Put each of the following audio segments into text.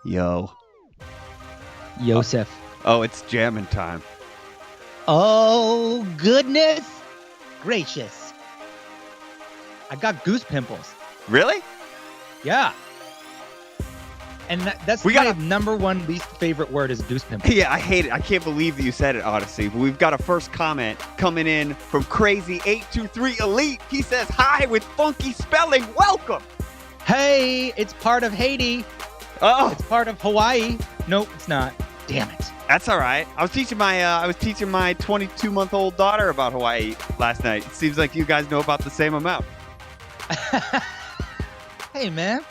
Yo. Yosef. Oh, it's jamming time. Oh, goodness gracious. I got goose pimples. Really? Yeah. And that's my number one least favorite word is goose pimples. Yeah, I hate it. I can't believe that you said it, Odyssey. But we've got a first comment coming in from Crazy823 Elite. He says, hi with funky spelling. Welcome. Hey, it's part of Haiti. Oh. It's part of Hawaii. Nope, it's not. Damn it. That's all right. I was teaching my 22-month-old daughter about Hawaii last night. It seems like you guys know about the same amount. Hey, man.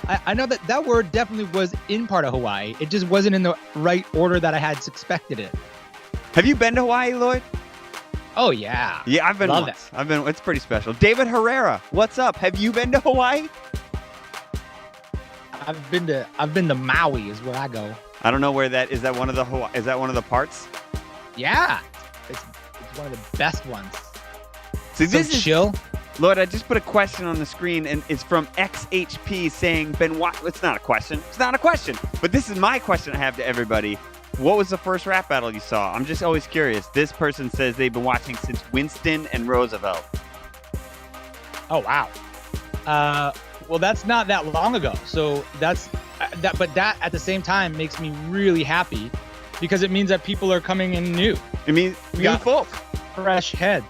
I know that word definitely was in part of Hawaii. It just wasn't in the right order that I had expected it. Have you been to Hawaii, Lloyd? Oh, yeah. Yeah, I've been Love once. It's pretty special. David Herrera, what's up? Have you been to Hawaii? I've been to Maui is where I go. I don't know where that is. That one of the parts? Yeah. It's one of the best ones. See, this is chill. Lloyd, I just put a question on the screen, and it's from XHP saying, it's not a question. It's not a question. But this is my question I have to everybody. What was the first rap battle you saw? I'm just always curious. This person says they've been watching since Winston and Roosevelt. Oh, wow. Well, that's not that long ago. So but that at the same time makes me really happy because it means that people are coming in new. It means new folk. Fresh heads.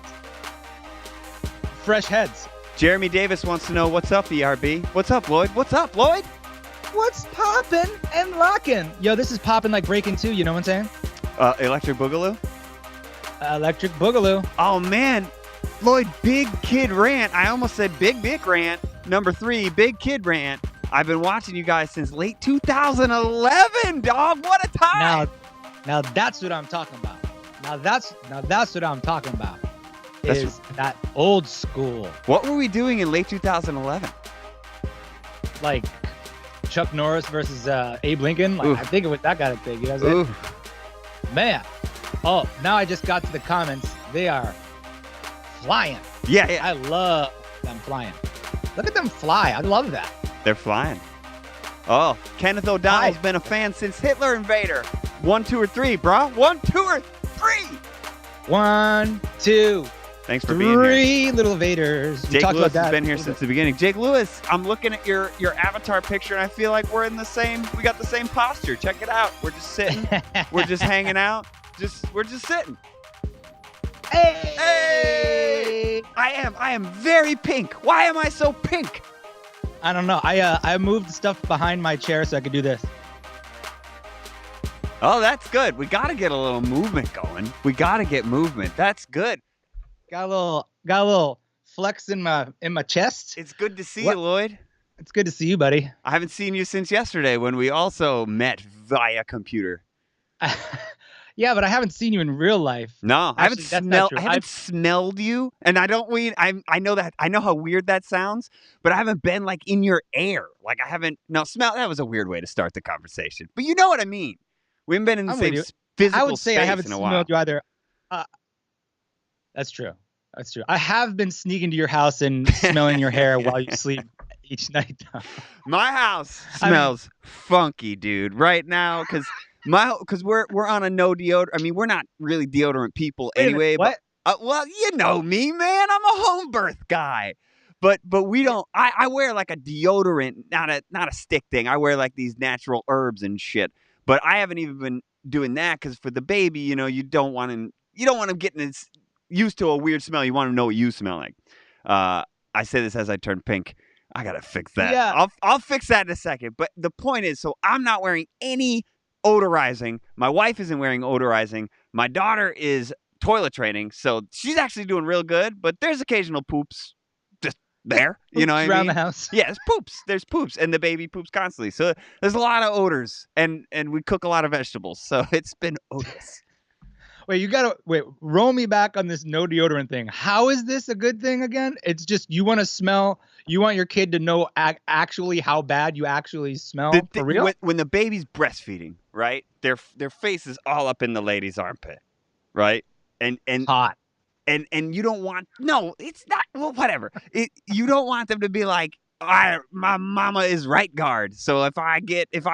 Jeremy Davis wants to know, what's up, ERB? What's up, Lloyd? What's up, Lloyd? What's poppin' and lockin'? Yo, this is poppin' like Breaking 2, you know what I'm saying? Electric Boogaloo? Electric Boogaloo. Oh, man. Lloyd, Big Kid Rant. I almost said Big Rant. Number 3, Big Kid Rant. I've been watching you guys since late 2011, dog. What a time. Now that's what I'm talking about. Now that's what I'm talking about. Is that old school. What were we doing in late 2011? Like Chuck Norris versus Abe Lincoln. Like, I think it was that kind of thing. You know what I'm saying? Man. Oh, now I just got to the comments. They are flying. Yeah. I love them flying. Look at them fly. I love that. They're flying. Oh, Kenneth O'Donnell's been a fan since Hitler Invader. 1, 2, or 3, bro. 1, 2, or 3. 1, 2. Thanks for being here. 3 little Vaders. Jake Lewis has been here since the beginning. Jake Lewis, I'm looking at your avatar picture, and I feel like we got the same posture. Check it out. We're just sitting. We're just hanging out. We're just sitting. Hey! I am very pink. Why am I so pink? I don't know. I moved stuff behind my chair so I could do this. Oh, that's good. We got to get a little movement going. We got to get movement. That's good. Got a little flex in my chest. It's good to see you, Lloyd. It's good to see you, buddy. I haven't seen you since yesterday when we also met via computer. Yeah, but I haven't seen you in real life. No, I haven't smelled you, and I don't mean I know that I know how weird that sounds, but I haven't been like in your air. Like I haven't smell. That was a weird way to start the conversation, but you know what I mean. We haven't been in the same physical I would say space I haven't in a while. smelled you either. That's true. I have been sneaking to your house and smelling your hair while you sleep each night. My house smells funky, dude, right now because we're on a no deodorant. I mean, we're not really deodorant people anyway. What? But well, you know me, man. I'm a home birth guy. But we don't. I wear like a deodorant, not a stick thing. I wear like these natural herbs and shit. But I haven't even been doing that because for the baby, you don't want him getting used to a weird smell. You want him to know what you smell like. I say this as I turn pink. I gotta fix that. Yeah. I'll fix that in a second. But the point is, so I'm not wearing any odorizing. My wife isn't wearing odorizing. My daughter is toilet training, so she's actually doing real good. But there's occasional poops just there. You know what I mean? Around the house. Yeah, there's poops, and the baby poops constantly. So there's a lot of odors, and we cook a lot of vegetables, so it's been odorous. Wait, roll me back on this no deodorant thing. How is this a good thing again? It's just you want your kid to know actually how bad you actually smell for real? When the baby's breastfeeding, right? Their face is all up in the lady's armpit, right? And hot. And you don't want, no, it's not, well, whatever. You don't want them to be like, my mama is right guard. So if I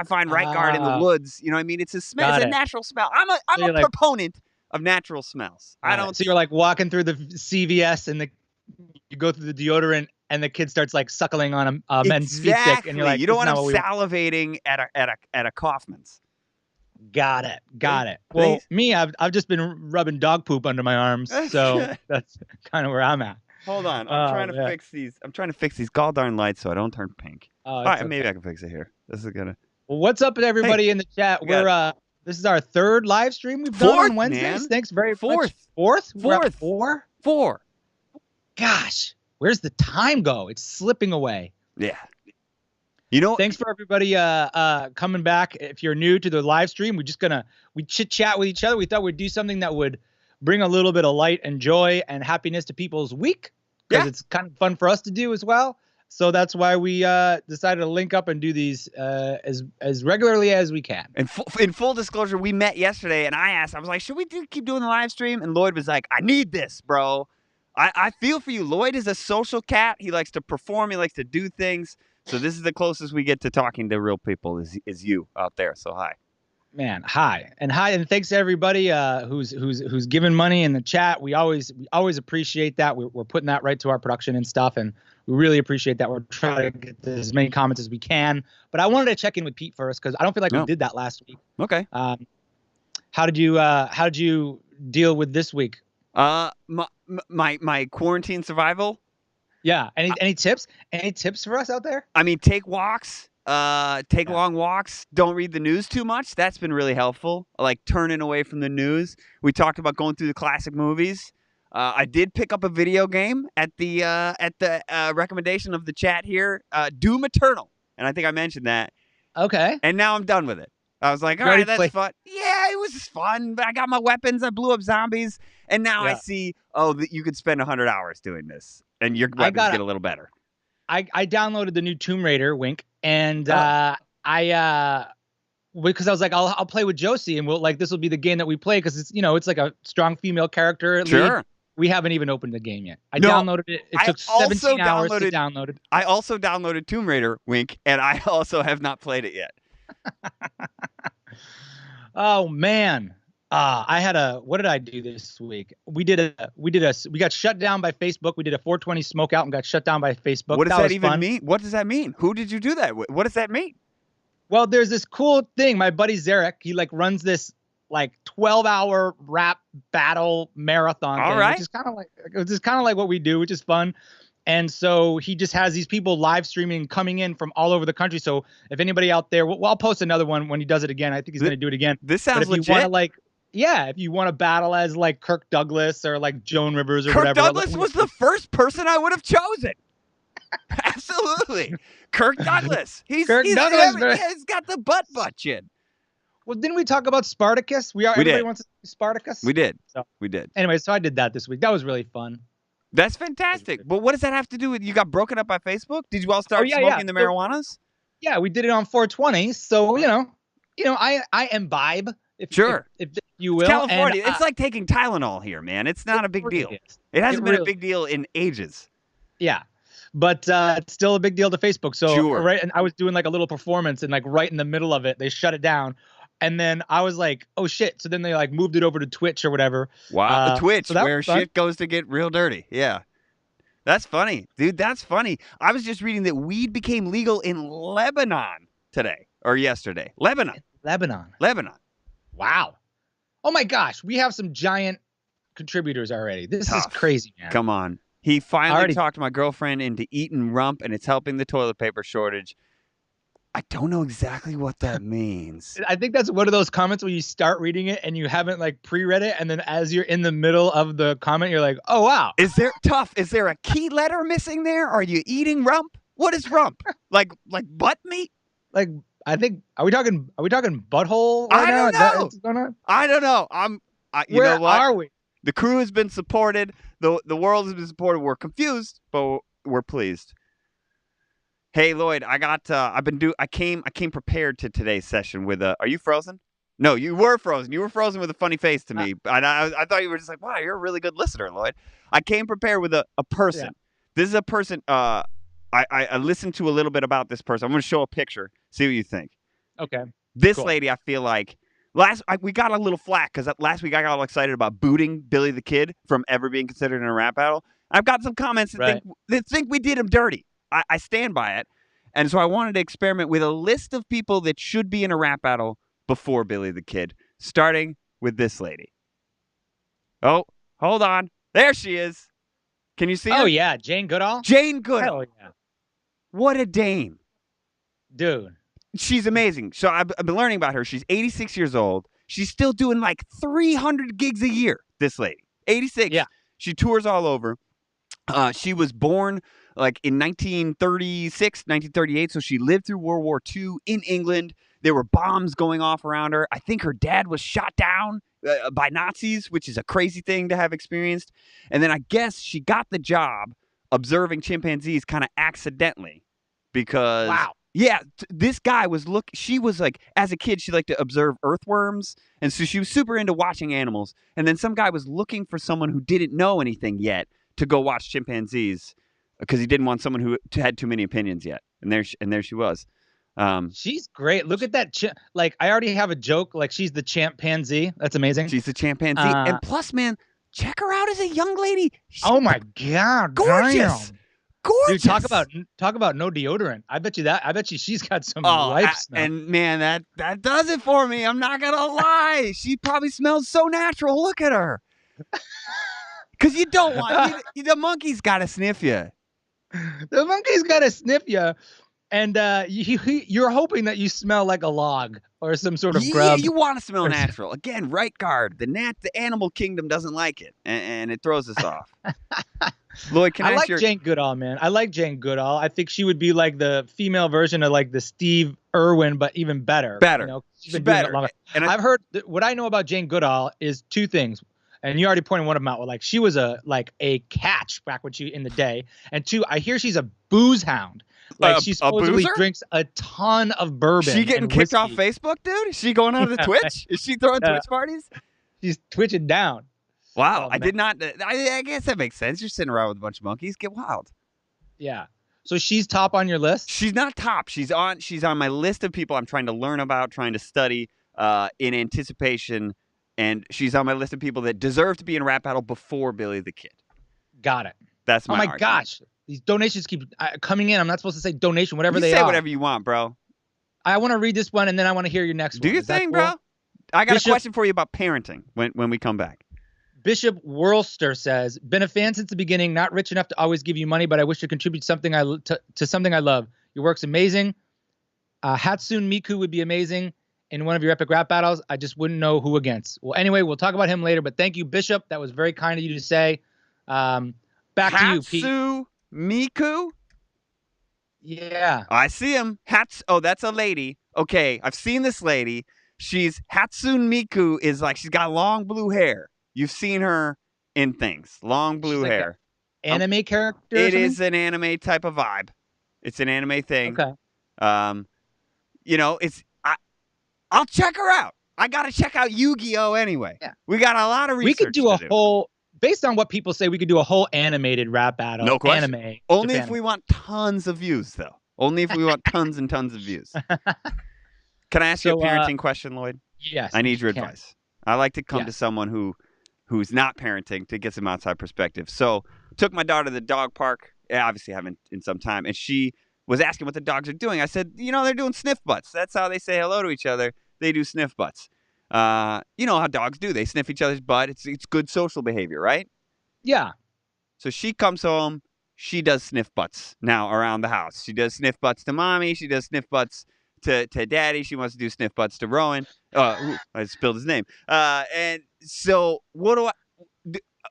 find right guard in the woods, you know what I mean? It's a smell. It's a natural smell. I'm a proponent of natural smells. I don't. So you're like walking through the CVS and you go through the deodorant and the kid starts like suckling on a men's feet stick, and you're like, you don't want him salivating at a Kaufman's. Got it. Well, me, I've just been rubbing dog poop under my arms, so that's kind of where I'm at. Hold on, I'm trying to fix these. I'm trying to fix these gall darn lights so I don't turn pink. All right, maybe I can fix it here. This is gonna. Well, what's up with everybody in the chat? This is our third live stream we've done on Wednesdays. Man. Thanks very much. Fourth. Four. Gosh, where's the time go? It's slipping away. Yeah. Thanks for everybody coming back. If you're new to the live stream, we chit chat with each other. We thought we'd do something that would bring a little bit of light and joy and happiness to people's week, because it's kind of fun for us to do as well. So that's why we decided to link up and do these as regularly as we can. And in full disclosure, we met yesterday, and I was like, should we keep doing the live stream? And Lloyd was like, I need this, bro. I feel for you. Lloyd is a social cat. He likes to perform. He likes to do things. So this is the closest we get to talking to real people is you out there. So hi. Man, hi, and thanks to everybody who's giving money in the chat. We always appreciate that. We're putting that right to our production and stuff, and we really appreciate that. We're trying to get as many comments as we can. But I wanted to check in with Pete first, because I don't feel like we did that last week. Okay. How did you deal with this week? My quarantine survival. Yeah. Any tips? Any tips for us out there? I mean, take walks. Take long walks. Don't read the news too much. That's been really helpful. Like turning away from the news. We talked about going through the classic movies. I did pick up a video game at the recommendation of the chat here. Doom Eternal, and I think I mentioned that. Okay. And now I'm done with it. I was like, all right, that's fun. Yeah, it was fun. But I got my weapons. I blew up zombies, and now I see that you could spend 100 hours doing this, and your weapons get a little better. I downloaded the new Tomb Raider, wink, and because I was like, I'll play with Josie, and this will be the game that we play, because it's like a strong female character. Sure. Lead. We haven't even opened the game yet. I downloaded it. It took 17 hours to download it. I also downloaded Tomb Raider, wink, and I also have not played it yet. Oh man. What did I do this week? We got shut down by Facebook. We did a 420 smoke out and got shut down by Facebook. What does that even mean? What does that mean? Who did you do that with? What does that mean? Well, there's this cool thing. My buddy Zarek, he runs this 12-hour rap battle marathon thing, right. which is kind of like what we do, which is fun. And so he just has these people live streaming coming in from all over the country. So if anybody out there, I'll post another one when he does it again. I think he's going to do it again. This sounds legit. If you want to battle as Kirk Douglas or Joan Rivers or whatever. Kirk Douglas was the first person I would have chosen. Absolutely. Kirk Douglas. He's got the butt chin. Well, didn't we talk about Spartacus? Everybody wants to see Spartacus? We did. We did. Anyway, so I did that this week. That was really fun. That's fantastic. But what does that have to do with you got broken up by Facebook? Did you all start smoking the marijuanas? Yeah, we did it on 420. So, I imbibe. If you will. It's California. It's like taking Tylenol here, man. It's not a big deal. It hasn't been a big deal in ages. Yeah. But it's still a big deal to Facebook. So, sure. Right. And I was doing a little performance, and right in the middle of it, they shut it down. And then I was like, oh, shit. So then they moved it over to Twitch or whatever. Wow. Twitch, where shit goes to get real dirty. Yeah. That's funny. Dude, that's funny. I was just reading that weed became legal in Lebanon today or yesterday. Lebanon. Wow. Oh, my gosh. We have some giant contributors already. This is crazy, man. Come on. He finally talked my girlfriend into eating rump, and it's helping the toilet paper shortage. I don't know exactly what that means. I think that's one of those comments where you start reading it and you haven't pre-read it, and then as you're in the middle of the comment, you're like, "Oh wow!" Is there a key letter missing there? Are you eating rump? What is rump? like butt meat? I think are we talking butthole right now? I don't know. What's going on? I don't know. You Where know what? are we? The crew has been supported. The world has been supported. We're confused, but we're pleased. Hey Lloyd, I came prepared to today's session with are you frozen? No, you were frozen. You were frozen with a funny face to me. And I thought you were just like, wow, you're a really good listener, Lloyd. I came prepared with a person. Yeah. This is a person I listened to a little bit about this person. I'm going to show a picture. See what you think. Okay. This Cool. lady, I feel like we got a little flack because last week I got all excited about booting Billy the Kid from ever being considered in a rap battle. I've got some comments that think we did him dirty. I stand by it, and so I wanted to experiment with a list of people that should be in a rap battle before Billy the Kid, starting with this lady. Oh, hold on, there she is. Can you see her? Oh yeah, Jane Goodall. Jane Goodall. Hell yeah, what a dame, dude. She's amazing. So I've been learning about her. She's 86 years old. She's still doing like 300 gigs a year, this lady. 86. Yeah. She tours all over. She was born like in 1936, 1938. So she lived through World War II in England. There were bombs going off around her. I think her dad was shot down by Nazis, which is a crazy thing to have experienced. And then I guess she got the job observing chimpanzees kind of accidentally because... Wow. Yeah, this guy she was like, as a kid, she liked to observe earthworms. And so she was super into watching animals. And then some guy was looking for someone who didn't know anything yet to go watch chimpanzees because he didn't want someone who had too many opinions yet. And there she was. She's great. Look at that. Like, I already have a joke. Like, she's the chimpanzee. That's amazing. She's the chimpanzee. And plus, man, check her out as a young lady. Oh, my God. Gorgeous. Damn. Gorgeous. Dude, talk about no deodorant. I bet you she's got some life smell. And man, that does it for me. I'm not gonna lie. She probably smells so natural. Look at her. Because you don't want the monkey's got to sniff you. The monkey's got to sniff you, and you're hoping that you smell like a log or some sort of grub. You want to smell natural. Again, right guard. The animal kingdom doesn't like it, and it throws us off. Lloyd, I like Jane Goodall, man. I like Jane Goodall. I think she would be like the female version of like the Steve Irwin, but even better. Better. You know, she's been better. Doing it longer. And I've heard what I know about Jane Goodall is two things. And you already pointed one of them out. Like she was a catch back when in the day. And two, I hear she's a booze hound. Like she supposedly drinks a ton of bourbon. She getting kicked off Facebook, dude? Is she going on to Twitch? Is she throwing Twitch parties? She's twitching down. Wow, I did not. I guess that makes sense. You're sitting around with a bunch of monkeys. Get wild. Yeah. So she's top on your list? She's not top. She's on my list of people I'm trying to learn about, trying to study in anticipation. And she's on my list of people that deserve to be in a rap battle before Billy the Kid. Got it. That's my argument. Gosh. These donations keep coming in. I'm not supposed to say donation, whatever they are. Say whatever you want, bro. I want to read this one, and then I want to hear your next one. Do your thing, bro. I got a question for you about parenting when we come back. Bishop Worlster says, been a fan since the beginning, not rich enough to always give you money, but I wish to contribute something to something I love. Your work's amazing. Hatsune Miku would be amazing in one of your epic rap battles. I just wouldn't know who against. Well, anyway, we'll talk about him later, but thank you, Bishop. That was very kind of you to say. Back to you, Pete. Hatsune Miku? Yeah. I see him. Oh, that's a lady. Okay, I've seen this lady. Hatsune Miku is like, she's got long blue hair. You've seen her in things. Long blue hair. Anime character? It is an anime type of vibe. It's an anime thing. Okay. I'll check her out. I got to check out Yu-Gi-Oh! Anyway. Yeah. We got a lot of research. We could do whole, based on what people say, we could do a whole animated rap battle. No question. Anime. Only if we want tons of views, though. Only if we want tons and tons of views. Can I ask you a parenting question, Lloyd? Yes. I need your advice. I like to come to someone who's not parenting to get some outside perspective. So took my daughter to the dog park. Obviously haven't in some time. And she was asking what the dogs are doing. I said, they're doing sniff butts. That's how they say hello to each other. They do sniff butts. You know how dogs do. They sniff each other's butt. It's good social behavior, right? Yeah. So she comes home. She does sniff butts now around the house. She does sniff butts to mommy. She does sniff butts to daddy. She wants to do sniff butts to Rowan. I spilled his name. And so what do I...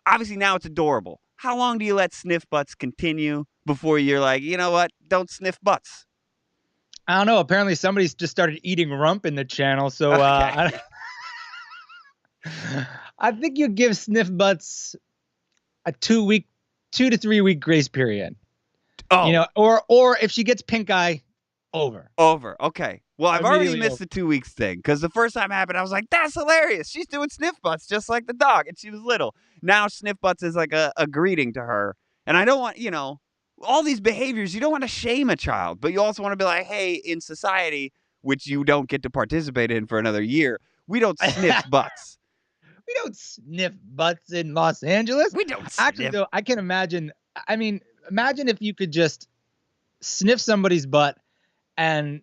Obviously now it's adorable. How long do you let sniff butts continue before you're like, you know what? Don't sniff butts. I don't know. Apparently somebody's just started eating rump in the channel. So I think you give sniff butts a 2 to 3 week grace period. Oh. Or if she gets pink eye, over. Okay. Well, I've already missed the 2 weeks thing because the first time it happened, I was like, that's hilarious. She's doing sniff butts just like the dog. And she was little. Now sniff butts is like a greeting to her. And I don't want, all these behaviors. You don't want to shame a child, but you also want to be like, hey, in society, which you don't get to participate in for another year, we don't sniff butts. We don't sniff butts in Los Angeles. We don't sniff. Actually, though, I can imagine. I mean, imagine if you could just sniff somebody's butt and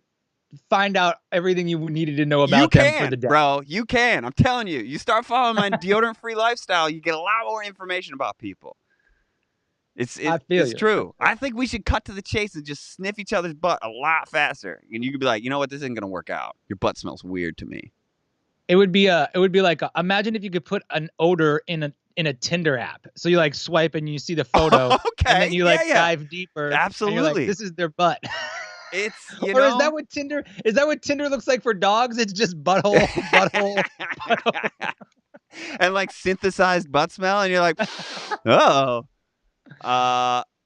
find out everything you needed to know about them for the day. Bro, you can. I'm telling you. You start following my deodorant-free lifestyle, you get a lot more information about people. It's true. I think we should cut to the chase and just sniff each other's butt a lot faster. And you could be like, you know what, this isn't gonna work out. Your butt smells weird to me. It would be like imagine if you could put an odor in a Tinder app. So you like swipe and you see the photo, okay, and then you dive deeper. Absolutely, and you're like, this is their butt. It's is that what Tinder looks like for dogs? It's just butthole. And like synthesized butt smell, and you're like, oh.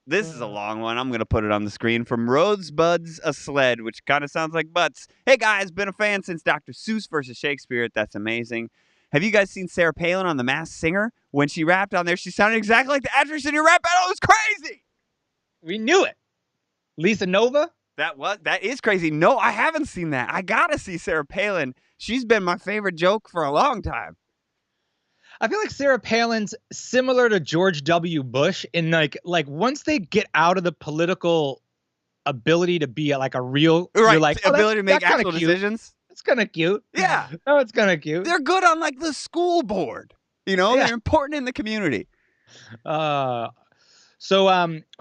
This is a long one. I'm going to put it on the screen from Rosebuds a Sled, which kind of sounds like butts. Hey, guys, been a fan since Dr. Seuss versus Shakespeare. That's amazing. Have you guys seen Sarah Palin on The Masked Singer? When she rapped on there, she sounded exactly like the actress in your rap battle. It was crazy. We knew it. Lisa Nova? That is crazy. No, I haven't seen that. I got to see Sarah Palin. She's been my favorite joke for a long time. I feel like Sarah Palin's similar to George W. Bush in like once they get out of the political ability to be like a real, right, you're like, ability to make actual decisions. It's kind of cute. Yeah. No, it's kind of cute. They're good on like the school board. You know, They're important in the community. So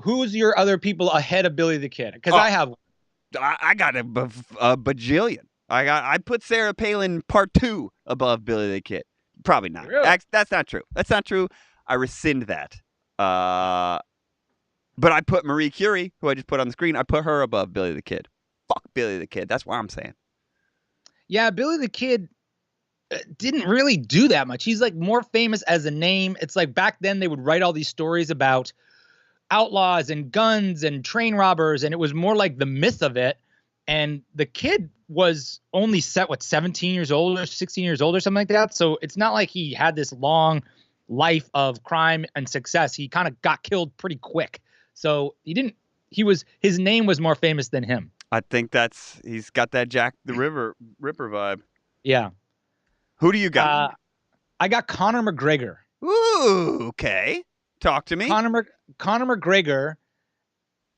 who's your other people ahead of Billy the Kid? Because I have one. I got a bajillion. I put Sarah Palin part 2 above Billy the Kid. Probably not. Really? That's not true. That's not true. I rescind that. But I put Marie Curie, who I just put on the screen, I put her above Billy the Kid. Fuck Billy the Kid. That's what I'm saying. Yeah, Billy the Kid didn't really do that much. He's like more famous as a name. It's like back then they would write all these stories about outlaws and guns and train robbers, and it was more like the myth of it. And the kid was only 17 years old or 16 years old or something like that. So it's not like he had this long life of crime and success. He kind of got killed pretty quick. So his name was more famous than him. I think he's got that Jack the Ripper vibe. Yeah. Who do you got? I got Conor McGregor. Ooh, okay. Talk to me. Conor McGregor.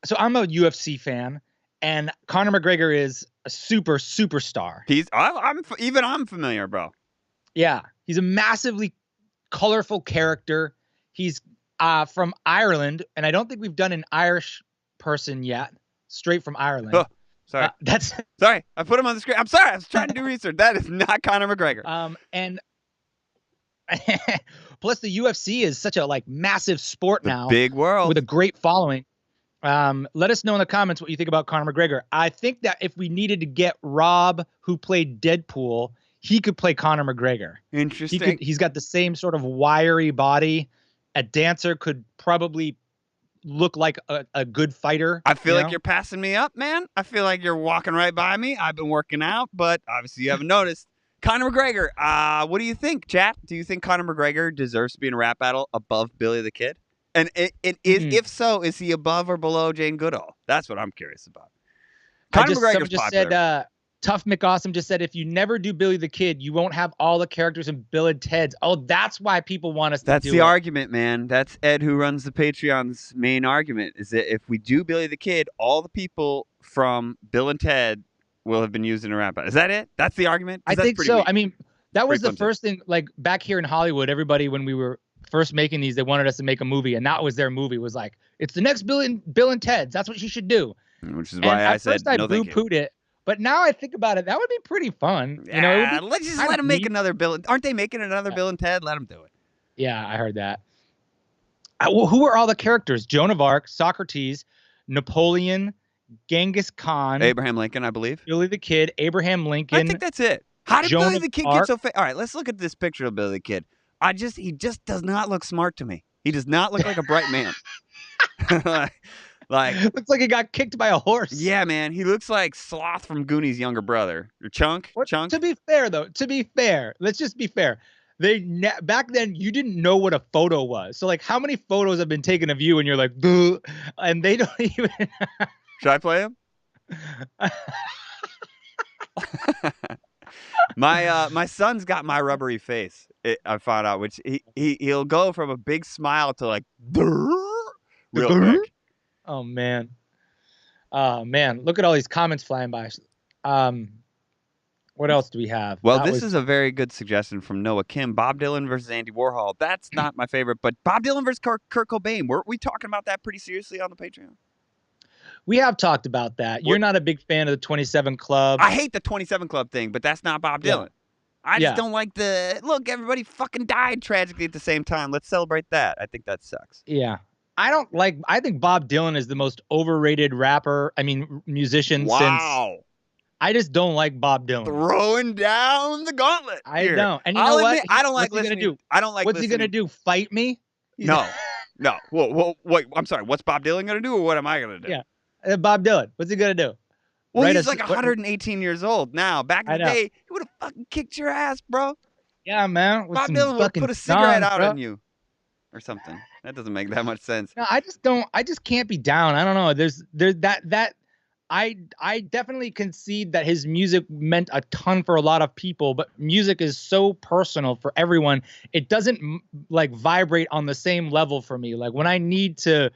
So I'm a UFC fan. And Conor McGregor is a superstar. I'm familiar, bro. Yeah, he's a massively colorful character. He's from Ireland, and I don't think we've done an Irish person yet, straight from Ireland. Oh, sorry. Sorry. I put him on the screen. I'm sorry. I was trying to do research. That is not Conor McGregor. And plus the UFC is such a massive sport now. Big world with a great following. Let us know in the comments what you think about Conor McGregor. I think that if we needed to get Rob, who played Deadpool, he could play Conor McGregor. Interesting. He's got the same sort of wiry body. A dancer could probably look like a good fighter. I feel like you're passing me up, man. I feel like you're walking right by me. I've been working out, but obviously you haven't noticed. Conor McGregor, what do you think, chat? Do you think Conor McGregor deserves to be in a rap battle above Billy the Kid? And if so, is he above or below Jane Goodall? That's what I'm curious about. Conor McGregor's just popular. said, Tough McAwesome just said, if you never do Billy the Kid, you won't have all the characters in Bill and Ted's. Oh, that's why people want us to do it. That's the argument, man. That's Ed, who runs the Patreon's main argument, is that if we do Billy the Kid, all the people from Bill and Ted will have been used in a rap battle. Is that it? That's the argument? I think so. Weak. I mean, that was the first thing, back here in Hollywood, everybody, when we were first making these, they wanted us to make a movie, and that was their movie, was like, it's the next Bill and Ted's. That's what you should do. Which is why I said no, thank you. At first I pooed it, but now I think about it, that would be pretty fun. Yeah, let's just let them make another Bill. Aren't they making another Bill and Ted? Let them do it. Yeah, I heard that. Who are all the characters? Joan of Arc, Socrates, Napoleon, Genghis Khan, Abraham Lincoln, I believe. Billy the Kid, Abraham Lincoln. I think that's it. How did Joan Billy the Kid get so famous? All right, let's look at this picture of Billy the Kid. He just does not look smart to me. He does not look like a bright man. Looks like he got kicked by a horse. Yeah, man. He looks like Sloth from Goonies' younger brother. Or Chunk. To be fair, let's just be fair. back then you didn't know what a photo was. So like, how many photos have been taken of you, and you're like, duh, and they don't even. Should I play him? My son's got my rubbery face. I found out, which he'll go from a big smile to like real quick. Oh man, look at all these comments flying by. What else do we have? Well, this is a very good suggestion from Noah Kim. Bob Dylan versus Andy Warhol. That's not my favorite, but Bob Dylan versus Kurt Cobain. Weren't we talking about that pretty seriously on the Patreon? We have talked about that. You're not a big fan of the 27 Club. I hate the 27 Club thing, but that's not Bob Dylan. I just don't like look, everybody fucking died tragically at the same time. Let's celebrate that. I think that sucks. Yeah. I think Bob Dylan is the most overrated musician since. I just don't like Bob Dylan. Throwing down the gauntlet. I don't. And you know what? I don't like what's listening. He gonna do? I don't like What's listening. he going to do? Fight me? No. Well, wait, I'm sorry. What's Bob Dylan going to do, or what am I going to do? Yeah. Bob Dylan. What's he going to do? Well, he's like 118 years old now. Back in the day, he would have fucking kicked your ass, bro. Yeah, man. Bob Dylan would put a cigarette out on you or something. That doesn't make that much sense. No, I just can't be down. I don't know. There's that I definitely concede that his music meant a ton for a lot of people, but music is so personal for everyone. It doesn't like vibrate on the same level for me. Like when I need to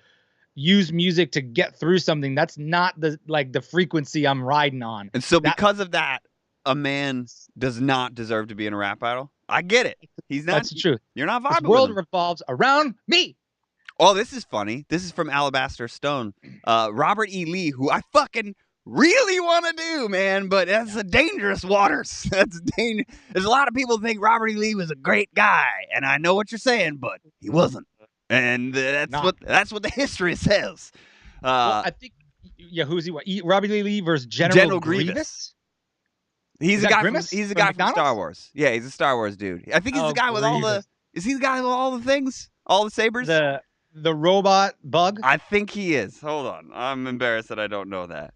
use music to get through something, that's not the frequency I'm riding on. And so because of that, a man does not deserve to be in a rap battle. I get it. He's not. That's the truth. You're not vibing. The world revolves around me. Oh, this is funny. This is from Alabaster Stone. Robert E. Lee, who I fucking really want to do, man, but that's a dangerous waters. That's dangerous. There's a lot of people think Robert E. Lee was a great guy, and I know what you're saying, but he wasn't. And that's what the history says. Well, I think, who's he? Robert E. Lee versus General Grievous? He's a guy from Star Wars. Yeah, he's a Star Wars dude. I think he's the guy with all the. Is he the guy with all the things? All the sabers? The robot bug? I think he is. Hold on. I'm embarrassed that I don't know that.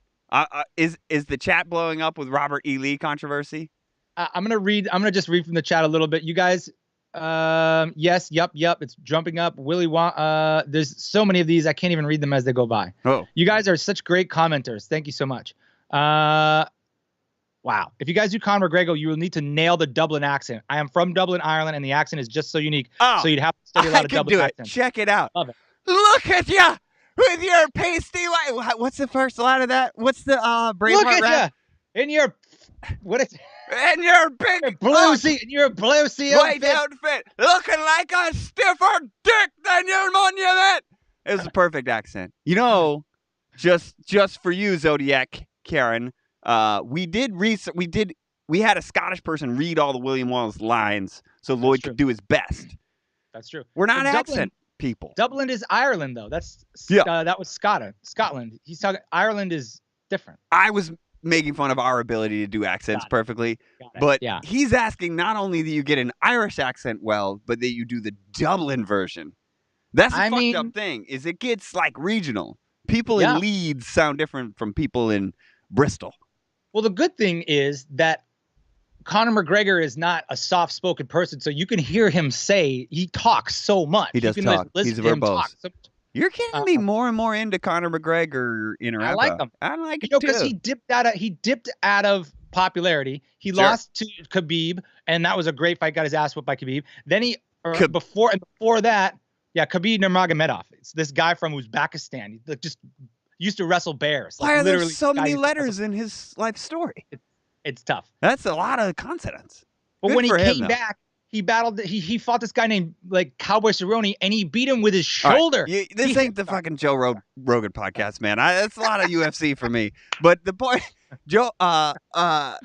Is the chat blowing up with Robert E. Lee controversy? I'm gonna just read from the chat a little bit. You guys, yes, yep, it's jumping up. There's so many of these I can't even read them as they go by. Oh. You guys are such great commenters. Thank you so much. Wow. If you guys do Conor McGregor, you will need to nail the Dublin accent. I am from Dublin, Ireland, and the accent is just so unique. Oh, so you'd have to study a lot of Dublin accents. Check it out. Love it. Look at you with your pasty white. What's the first line of that? What's the Braveheart rap? Look at you in your and your big blue white outfit, looking like a stiffer dick than your monument. It was the perfect accent. You know, just for you, Zodiac Karen. We had a Scottish person read all the William Wallace lines so Lloyd could do his best. That's true. We're not accent people. Dublin is Ireland, though. That was Scotland. He's talking. Ireland is different. I was making fun of our ability to do accents perfectly, but he's asking not only that you get an Irish accent well, but that you do the Dublin version. That's the fucked up thing. Is it gets like regional. People in Leeds sound different from people in Bristol. Well, the good thing is that Conor McGregor is not a soft-spoken person, so you can hear him he talks so much. He does talk. He's verbose. You're getting me more and more into Conor McGregor in a rap. I like him. I like it too. Because he dipped out of popularity. He lost to Khabib, and that was a great fight. Got his ass whooped by Khabib. Then before that, Khabib Nurmagomedov. It's this guy from Uzbekistan. He just used to wrestle bears. Why are there so many letters in his life story? It's tough. That's a lot of consonants. But when he came back, he battled. He fought this guy named Cowboy Cerrone, and he beat him with his shoulder. Right. This ain't the fucking Joe Rogan podcast, man. That's a lot of UFC for me. But the point, Conor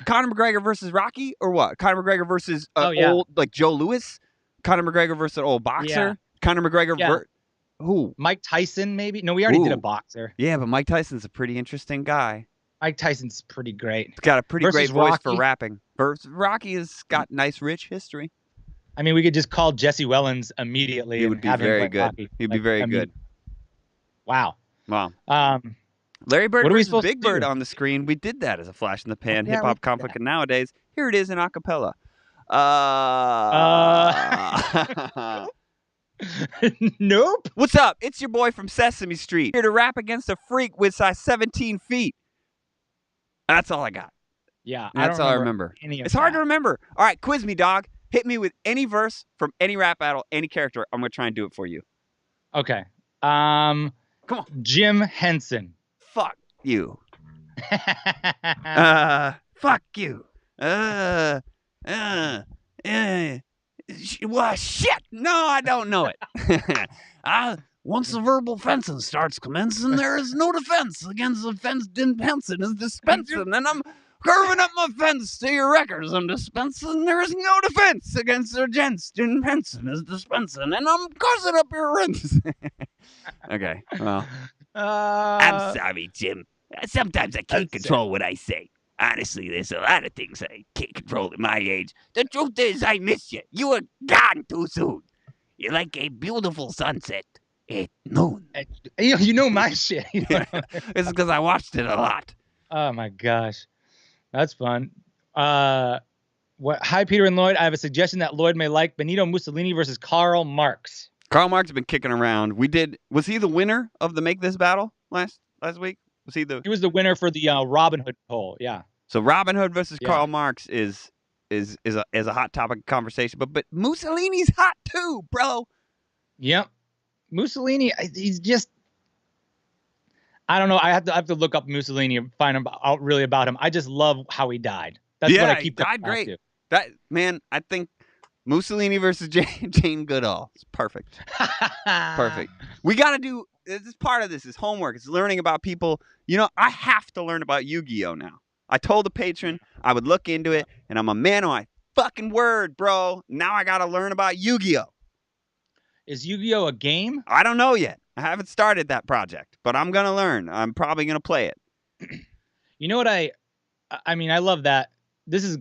McGregor versus Rocky, or what? Conor McGregor versus old Joe Louis. Conor McGregor versus an old boxer. Yeah. Conor McGregor who? Mike Tyson, maybe? No, we already did a boxer. Yeah, but Mike Tyson's a pretty interesting guy. Mike Tyson's pretty great. He's got a pretty great voice for rapping. Rocky has got nice, rich history. I mean, we could just call Jesse Wellens immediately. He would be very good. He'd be very good. Wow. Larry Bird versus Big Bird on the screen. We did that as a flash in the pan hip hop conflict, and nowadays here it is in acapella. Nope. What's up? It's your boy from Sesame Street. Here to rap against a freak with size 17 feet. That's all I got. Yeah, That's all I remember. It's hard to remember. All right, quiz me, dog. Hit me with any verse from any rap battle, any character. I'm going to try and do it for you. Okay. Come on. Jim Henson. Fuck you. Fuck you. Well, shit. No, I don't know it. Once the verbal fencing starts commencing, there is no defense against the fenced in fencing is dispensing, and I'm curving up my fence to your records. I'm dispensing. There is no defense against the gents in fencing is dispensing, and I'm causing up your rents. Okay, well, I'm sorry, Jim. Sometimes I can't control what I say. Honestly, there's a lot of things I can't control at my age. The truth is, I miss you. You were gone too soon. You're like a beautiful sunset at noon. You know my shit. It's because I watched it a lot. Oh my gosh, that's fun. Hi, Peter and Lloyd. I have a suggestion that Lloyd may like: Benito Mussolini versus Karl Marx. Karl Marx has been kicking around. Was he the winner of the Make This battle last week? He was the winner for the Robin Hood poll. Yeah. So Robin Hood versus Karl Marx is a hot topic of conversation. But Mussolini's hot too, bro. Yep. Mussolini, he's just. I don't know. I have to look up Mussolini and find out really about him. I just love how he died. That's what I keep. He died great. To. That man, I think Mussolini versus Jane Goodall is perfect. Perfect. We got to do. This is part of this. Is homework. It's learning about people. You know, I have to learn about Yu-Gi-Oh now. I told the patron I would look into it, and I'm a man of my fucking word, bro. Now I got to learn about Yu-Gi-Oh. Is Yu-Gi-Oh a game? I don't know yet. I haven't started that project, but I'm going to learn. I'm probably going to play it. You know what I mean, I love that. This is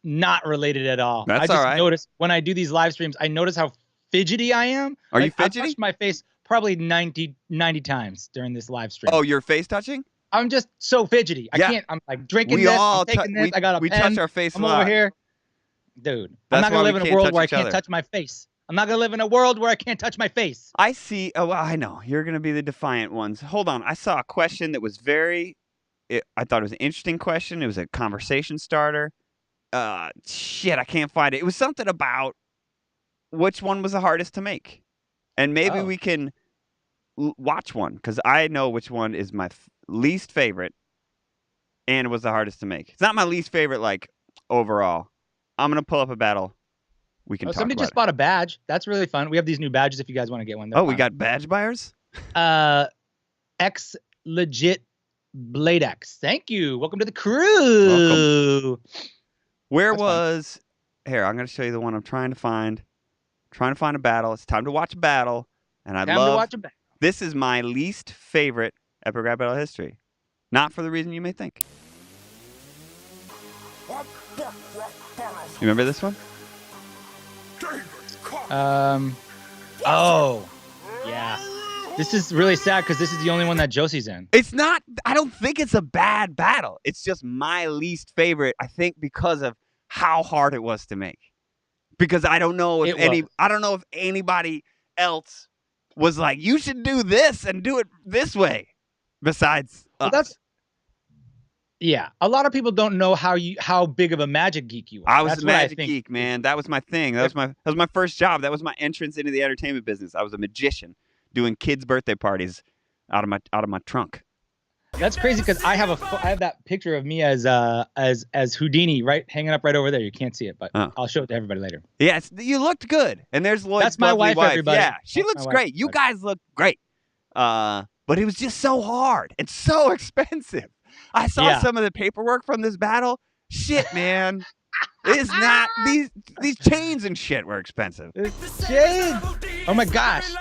not related at all. That's all right. I just notice when I do these live streams, I notice how fidgety I am. Are you fidgety? I've touched my face probably 90 times during this live stream. Oh, you're face touching? I'm just so fidgety. I can't. I'm like drinking this. I'm taking this. I got a pen. We touch our face a lot. I'm over here. Dude, I'm not going to live in a world where I can't touch my face. I'm not going to live in a world where I can't touch my face. I see. Oh, I know. You're going to be the defiant ones. Hold on. I saw a question that was I thought it was an interesting question. It was a conversation starter. Shit, I can't find it. It was something about which one was the hardest to make. And maybe we can watch one, because I know which one is my least favorite and it was the hardest to make. It's not my least favorite, like, overall. I'm going to pull up a battle. We can talk somebody just bought a badge. That's really fun. We have these new badges if you guys want to get one. We got badge buyers? X Legit Blade X. Thank you. Welcome to the crew. Welcome. Here, I'm going to show you the one I'm trying to find. Trying to find a battle. It's time to watch a battle. And I love this is my least favorite Epic Rap Battle history. Not for the reason you may think. You remember this one? Oh, yeah. This is really sad because this is the only one that Josie's in. It's not. I don't think it's a bad battle. It's just my least favorite. I think because of how hard it was to make. Because I don't know if anybody else was like, you should do this and do it this way. Besides, yeah. A lot of people don't know how big of a magic geek you are. I was a magic geek, man. That was my thing. That was my first job. That was my entrance into the entertainment business. I was a magician doing kids' birthday parties out of my trunk. That's crazy because I have that picture of me as Houdini hanging up right over there. You can't see it, but I'll show it to everybody later. Yeah, you looked good. And there's Lloyd's That's my wife, everybody. Yeah, she looks great. You guys look great. But it was just so hard and so expensive. I saw some of the paperwork from this battle. Shit, man. It's not these chains and shit were expensive. Chains. Oh my gosh.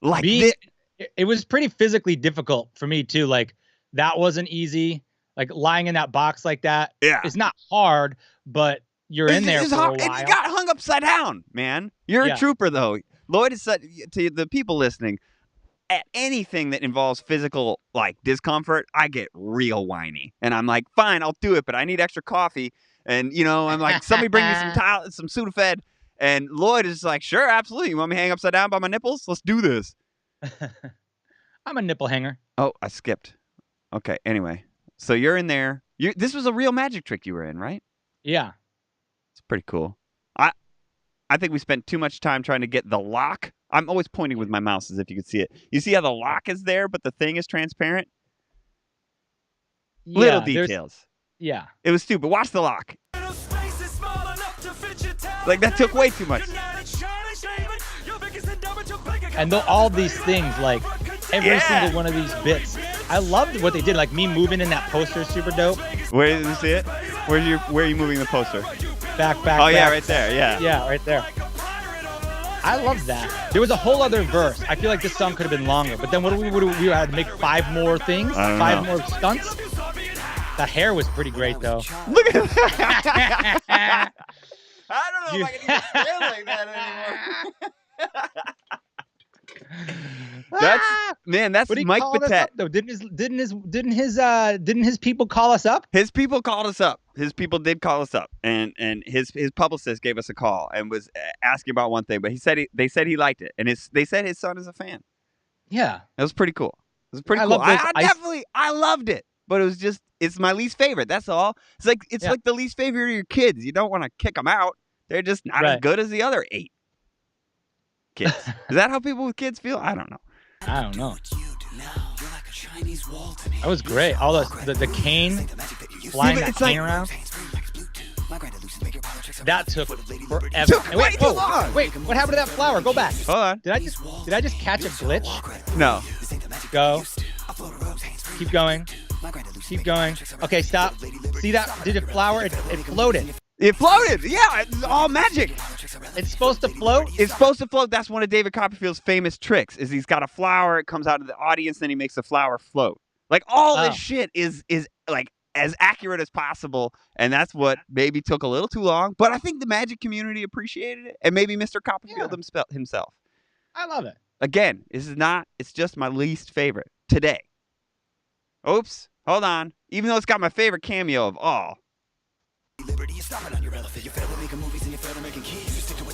It was pretty physically difficult for me too. Like that wasn't easy. Like lying in that box like that. Yeah. It's not hard, but you're in there for a while. And you got hung upside down, man. You're a trooper though. Lloyd has said to the people listening, at anything that involves physical like discomfort, I get real whiny, and I'm like, fine, I'll do it, but I need extra coffee, and I'm like, somebody bring me some Sudafed, and Lloyd is like, sure, absolutely. You want me to hang upside down by my nipples? Let's do this. I'm a nipple hanger. Oh, I skipped. Okay, anyway, so you're in there. This was a real magic trick you were in, right? Yeah. It's pretty cool. I think we spent too much time trying to get the lock. I'm always pointing with my mouse as if you could see it. You see how the lock is there, but the thing is transparent? Yeah, little details. Yeah. It was stupid. Watch the lock. Like, that took way too much. And all these things, like, every single one of these bits. I loved what they did. Like, me moving in that poster is super dope. Where did you see it? Where are you moving the poster? Back. Oh, yeah, right there. Yeah. Yeah, right there. I love that. There was a whole other verse. I feel like this song could have been longer. But then we had to make 5 more things? 5 more stunts? The hair was pretty great, though. Look at that. I don't know if I can even stand like that anymore. That's Mike Patet. Though didn't his people call us up? His people called us up. His people did call us up, and his publicist gave us a call and was asking about one thing, but they said he liked it, and they said his son is a fan. Yeah, it was pretty cool. It was pretty cool. I loved it, but it's my least favorite. That's all. It's like the least favorite of your kids. You don't want to kick them out. They're just not as good as the other 8 kids. Is that how people with kids feel? I don't know. That was great. All the cane flying that cane around. That took forever. Wait, too long. Wait, what happened to that flower? Go back. Hold on. Did I just catch a glitch? No. Go. Keep going. Keep going. Okay, stop. See that? Did it flower? It floated. It floated. Yeah, it's all magic. It's supposed to float? It's supposed to float. That's one of David Copperfield's famous tricks, is he's got a flower, it comes out of the audience, then he makes the flower float. Like, all this shit is like as accurate as possible, and that's what maybe took a little too long, but I think the magic community appreciated it, and maybe Mr. Copperfield himself. I love it. Again, it's just my least favorite today. Oops, hold on. Even though it's got my favorite cameo of all.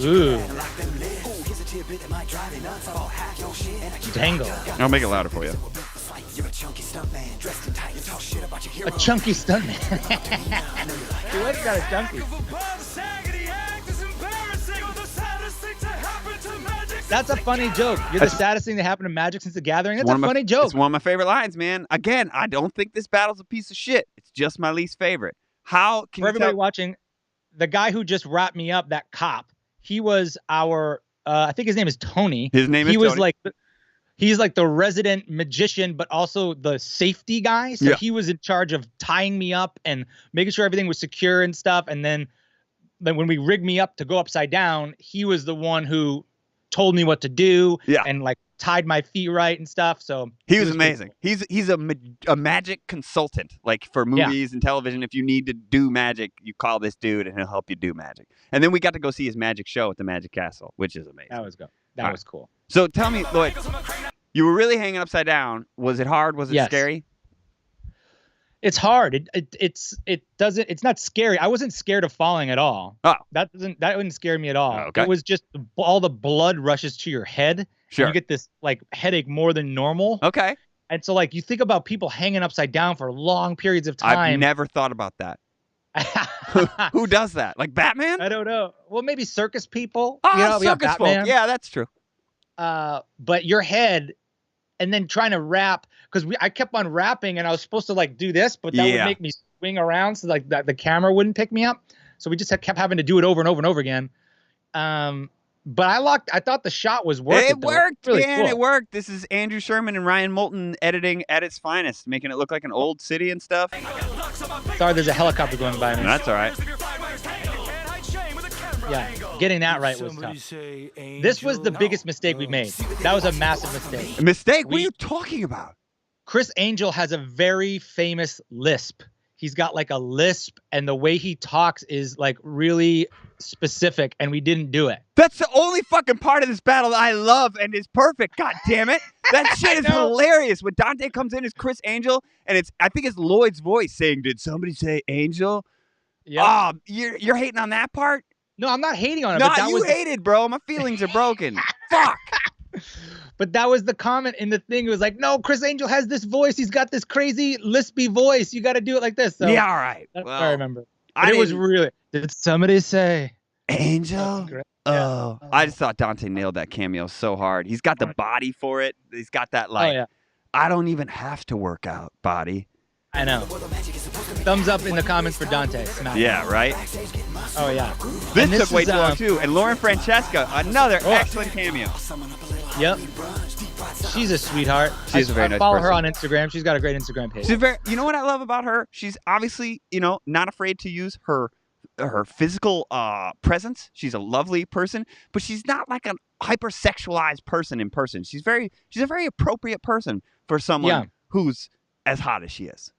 Ooh. Dangle. I'll make it louder for you. A chunky stuntman. What's got a chunky? That's a funny joke. You're the saddest thing that happened to Magic since the Gathering. That's a funny joke. It's one of my favorite lines, man. Again, I don't think this battle's a piece of shit. It's just my least favorite. How can for everybody watching, the guy who just wrapped me up, that cop, he was our I think his name is Tony. His name is Tony. He's like the resident magician, but also the safety guy. So he was in charge of tying me up and making sure everything was secure and stuff. And then when we rigged me up to go upside down, he was the one who told me what to do and like tied my feet right and stuff. So he was amazing. Cool. He's a magic consultant, like for movies and television. If you need to do magic, you call this dude and he'll help you do magic. And then we got to go see his magic show at the Magic Castle, which is amazing. That was cool. So tell me, Lloyd, you were really hanging upside down. Was it hard? Was it scary? It's hard. It's not scary. I wasn't scared of falling at all. Oh, that wouldn't scare me at all. Oh, okay. It was just all the blood rushes to your head. Sure. And you get this like headache more than normal. Okay. And so like you think about people hanging upside down for long periods of time. I've never thought about that. Who does that? Like Batman? I don't know. Well, maybe circus people. Oh, circus folk. Yeah, that's true. But your head, and then trying to wrap, because I kept on wrapping, and I was supposed to like do this, but that would make me swing around, so like the camera wouldn't pick me up. So we just kept having to do it over and over and over again. But I thought the shot was worth it. It worked, really man. Cool. It worked. This is Andrew Sherman and Ryan Moulton editing at its finest, making it look like an old city and stuff. Sorry, there's a helicopter going by me. That's all right. Yeah, getting that right was tough. This was the biggest mistake we made. That was a massive mistake. A mistake? What are you talking about? Chris Angel has a very famous lisp. He's got like a lisp, and the way he talks is like really specific, and we didn't do it. That's the only fucking part of this battle that I love and is perfect. God damn it. That shit is hilarious. When Dante comes in as Chris Angel, and I think it's Lloyd's voice saying, "Did somebody say Angel?" Yeah. Oh, you're hating on that part? No, I'm not hating on it. No, but you hated, bro. My feelings are broken. Fuck. But that was the comment in the thing. It was like, no, Chris Angel has this voice. He's got this crazy lispy voice. You got to do it like this. So yeah, all right. That's what I remember. It was really. Did somebody say Angel? Oh, yeah. I just thought Dante nailed that cameo so hard. He's got the body for it. He's got that I don't even have to work out body. I know. Thumbs up in the comments for Dante. Smack. Yeah, right? Oh, yeah. This took way too long, too. And Lauren Francesca, another excellent cameo. Yep. She's a sweetheart. She's a very nice follow person. her on Instagram. She's got a great Instagram page. You know what I love about her? She's obviously, not afraid to use her physical presence. She's a lovely person, but she's not like a hypersexualized person in person. She's a very appropriate person for someone who's as hot as she is.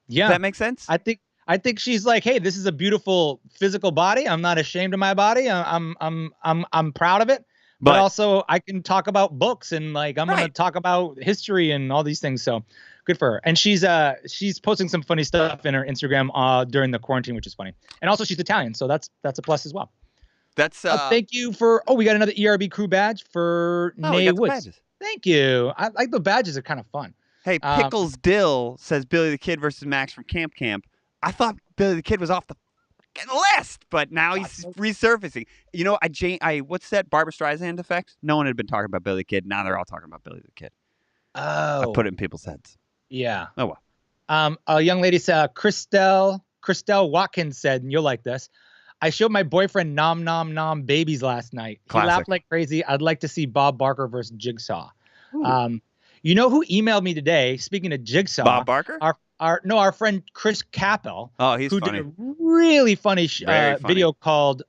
Yeah. Does that make sense? I think she's like, hey, this is a beautiful physical body. I'm not ashamed of my body. I'm proud of it. But also I can talk about books and like I'm gonna talk about history and all these things. So good for her. And she's posting some funny stuff in her Instagram during the quarantine, which is funny. And also she's Italian, so that's a plus as well. That's thank you for we got another ERB crew badge for Nay Woods. Thank you. I like the badges are kind of fun. Hey, Pickles Dill says Billy the Kid versus Max from Camp Camp. I thought Billy the Kid was off the list, but now he's resurfacing. What's that Barbra Streisand effect? No one had been talking about Billy the Kid. Now they're all talking about Billy the Kid. Oh. I put it in people's heads. Yeah. Oh, well. A young lady said, Christelle Watkins said, and you'll like this, I showed my boyfriend Nom Nom Nom Babies last night. Classic. He laughed like crazy. I'd like to see Bob Barker versus Jigsaw. You know who emailed me today? Speaking of Jigsaw, Bob Barker? Our friend Chris Capel. Oh, he's who funny. Did a really funny video called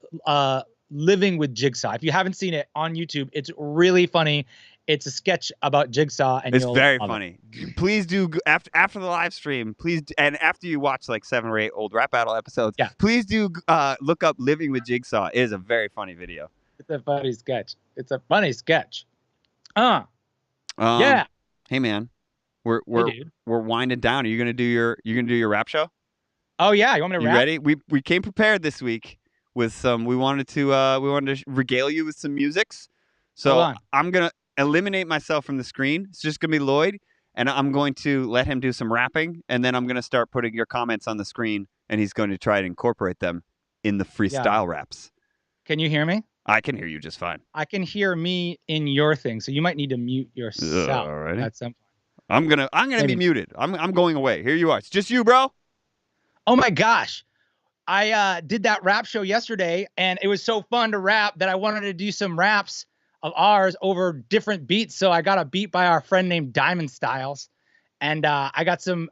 "Living with Jigsaw." If you haven't seen it on YouTube, it's really funny. It's a sketch about Jigsaw, and it's very funny. Please do after the live stream. Please, and after you watch like 7 or 8 old Rap Battle episodes, please do look up "Living with Jigsaw." It is a very funny video. It's a funny sketch. Yeah. Hey man, we're winding down. Are you gonna do your rap show? Oh yeah, you want me to rap? You ready? We came prepared this week with some. We wanted to regale you with some musics. So I'm gonna eliminate myself from the screen. It's just gonna be Lloyd, and I'm going to let him do some rapping, and then I'm gonna start putting your comments on the screen, and he's going to try to incorporate them in the freestyle raps. Can you hear me? I can hear you just fine. I can hear me in your thing, so you might need to mute yourself at some point. I'm gonna be muted. I'm going away. Here you are. It's just you, bro. Oh my gosh. I did that rap show yesterday, and it was so fun to rap that I wanted to do some raps of ours over different beats. So I got a beat by our friend named Diamond Styles, and I got some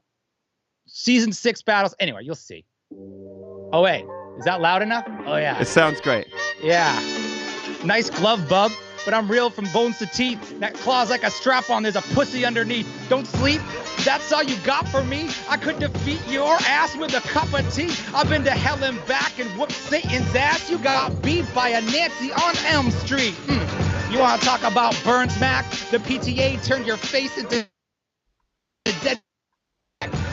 season 6 battles. Anyway, you'll see. Oh wait, is that loud enough? Oh yeah. It sounds great. Yeah. Nice glove, bub. But I'm real from bones to teeth. That claw's like a strap-on. There's a pussy underneath. Don't sleep. That's all you got for me. I could defeat your ass with a cup of tea. I've been to hell and back and whooped Satan's ass. You got beat by a Nancy on Elm Street. You want to talk about burn smack? The PTA turned your face into the dead.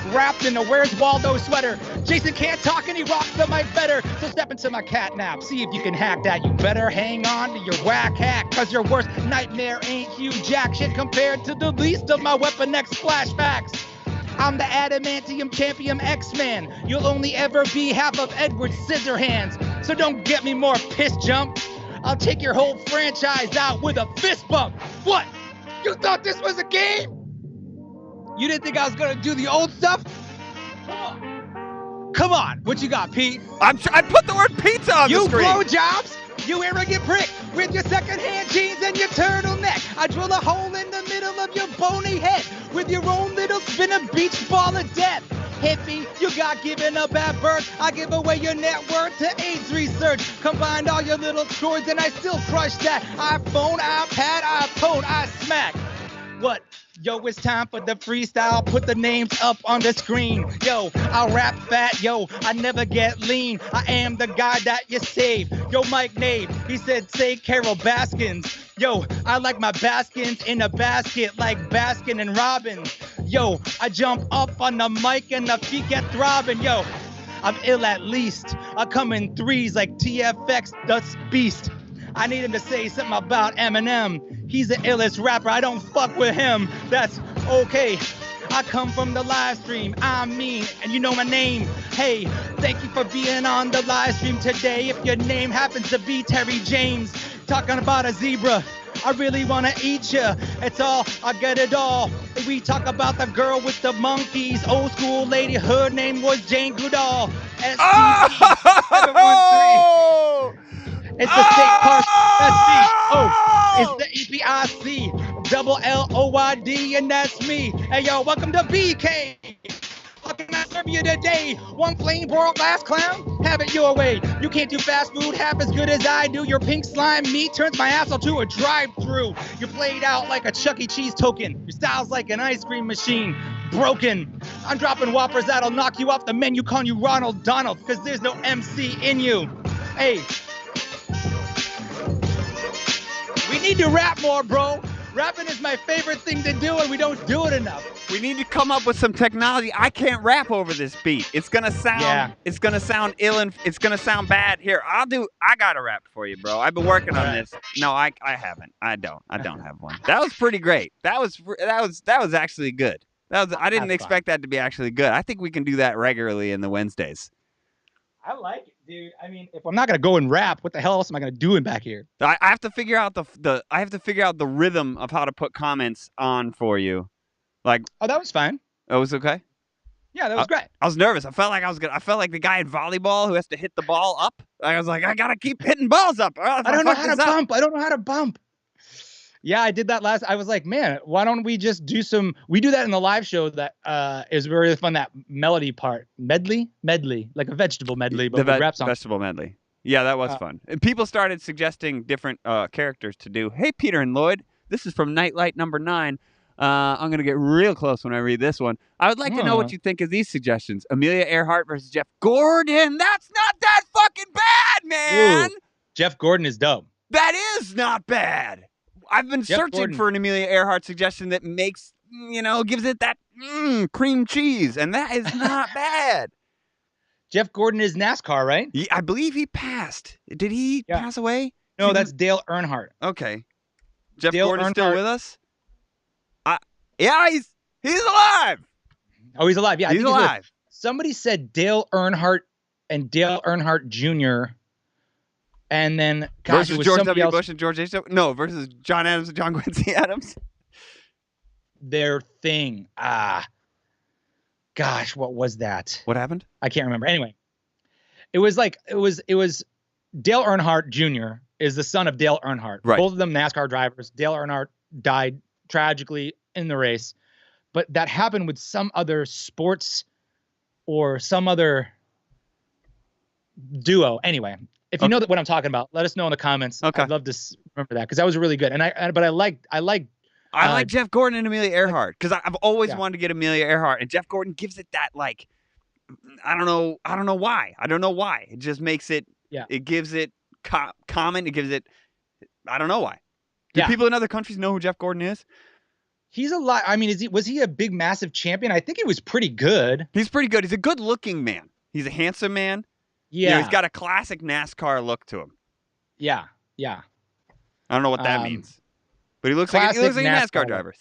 Wrapped in a Where's Waldo sweater. Jason can't talk and he rocks the mic better. So step into my catnap. See if you can hack that. You better hang on to your whack hack. Cause your worst nightmare ain't Hugh Jack shit compared to the least of my Weapon X flashbacks. I'm the adamantium champion X-Man. You'll only ever be half of Edward Scissorhands. So don't get me more piss jump. I'll take your whole franchise out with a fist bump. What? You thought this was a game? You didn't think I was gonna do the old stuff? Come on. What you got, Pete? I put the word pizza on the screen. You blowjobs? You arrogant prick with your secondhand jeans and your turtleneck. I drill a hole in the middle of your bony head with your own little spinning beach ball of death. Hippie, you got given up at birth. I give away your net worth to AIDS research. Combined all your little droids and I still crush that. iPhone, iPad, iPhone, I smack. What? Yo, it's time for the freestyle. Put the names up on the screen. Yo, I'll rap fat. Yo, I never get lean. I am the guy that you save. Yo, Mike Nave, he said, say Carol Baskins. Yo, I like my Baskins in a basket like Baskin and Robbins. Yo, I jump up on the mic and the feet get throbbing. Yo, I'm ill at least. I come in threes like TFX, that's beast. I need him to say something about Eminem. He's the illest rapper. I don't fuck with him. That's okay. I come from the live stream. I'm mean, and you know my name. Hey, thank you for being on the live stream today. If your name happens to be Terry James, talking about a zebra, I really want to eat ya. It's all, I get it all. We talk about the girl with the monkeys. Old school lady, her name was Jane Goodall. STP 713. It's the state park. Oh, it's the EPIC. Double LOYD, and that's me. Hey, yo, welcome to BK. How can I serve you today? One plain boiled glass clown? Have it your way. You can't do fast food half as good as I do. Your pink slime meat turns my asshole to a drive-through. You're played out like a Chuck E. Cheese token. Your style's like an ice cream machine. Broken. I'm dropping whoppers that'll knock you off the menu, calling you Ronald Donald, because there's no MC in you. Hey. We need to rap more, bro. Rapping is my favorite thing to do, and we don't do it enough. We need to come up with some technology. I can't rap over this beat. It's gonna sound. It's gonna sound ill, and it's gonna sound bad. Here, I gotta rap for you, bro. I've been working on this. No, I haven't. I don't have one. That was pretty great. That was actually good. I didn't expect that to be actually good. I think we can do that regularly in the Wednesdays. I like it, dude. I mean, if I'm not gonna go and rap, what the hell else am I gonna do in back here? I have to figure out the rhythm of how to put comments on for you. Like, oh, that was fine. It was okay. Yeah, that was great. I was nervous. I felt like the guy in volleyball who has to hit the ball up. I was like, I gotta keep hitting balls up. I don't know how to bump. I don't know how to bump. Yeah, I did that last. I was like, man, why don't we just do some? We do that in the live show. That is really fun. That melody part, medley, like a vegetable medley, but with rap songs. Vegetable medley. Yeah, that was fun. And people started suggesting different characters to do. Hey, Peter and Lloyd, this is from Nightlight number 9. I'm gonna get real close when I read this one. I would like to know what you think of these suggestions. Amelia Earhart versus Jeff Gordon. That's not that fucking bad, man. Ooh, Jeff Gordon is dope. That is not bad. I've been searching for an Amelia Earhart suggestion that makes, gives it that cream cheese, and that is not bad. Jeff Gordon is NASCAR, right? I believe he passed. Did he pass away? No, that's Dale Earnhardt. Okay. Jeff Gordon's still with us? Yeah, he's alive. Oh, he's alive. Yeah, he's alive. Somebody said Dale Earnhardt and Dale Earnhardt Jr., and then versus George W. Bush and George H.W. No, versus John Adams and John Quincy Adams. Their thing. Gosh, what was that? What happened? I can't remember. Anyway, it was Dale Earnhardt Jr. is the son of Dale Earnhardt. Right. Both of them NASCAR drivers. Dale Earnhardt died tragically in the race, but that happened with some other sports or some other duo. Anyway. If you know what I'm talking about, let us know in the comments. Okay. I'd love to remember that because that was really good. And I like Jeff Gordon and Amelia Earhart because I've always wanted to get Amelia Earhart, and Jeff Gordon gives it that I don't know why. I don't know why. It just makes it. Yeah. It gives it common. It gives it. I don't know why. Do people in other countries know who Jeff Gordon is? He's a lot. I mean, was he a big, massive champion? I think he was pretty good. He's pretty good. He's a good-looking man. He's a handsome man. Yeah. He's got a classic NASCAR look to him. Yeah. I don't know what that means, but he looks like a NASCAR driver.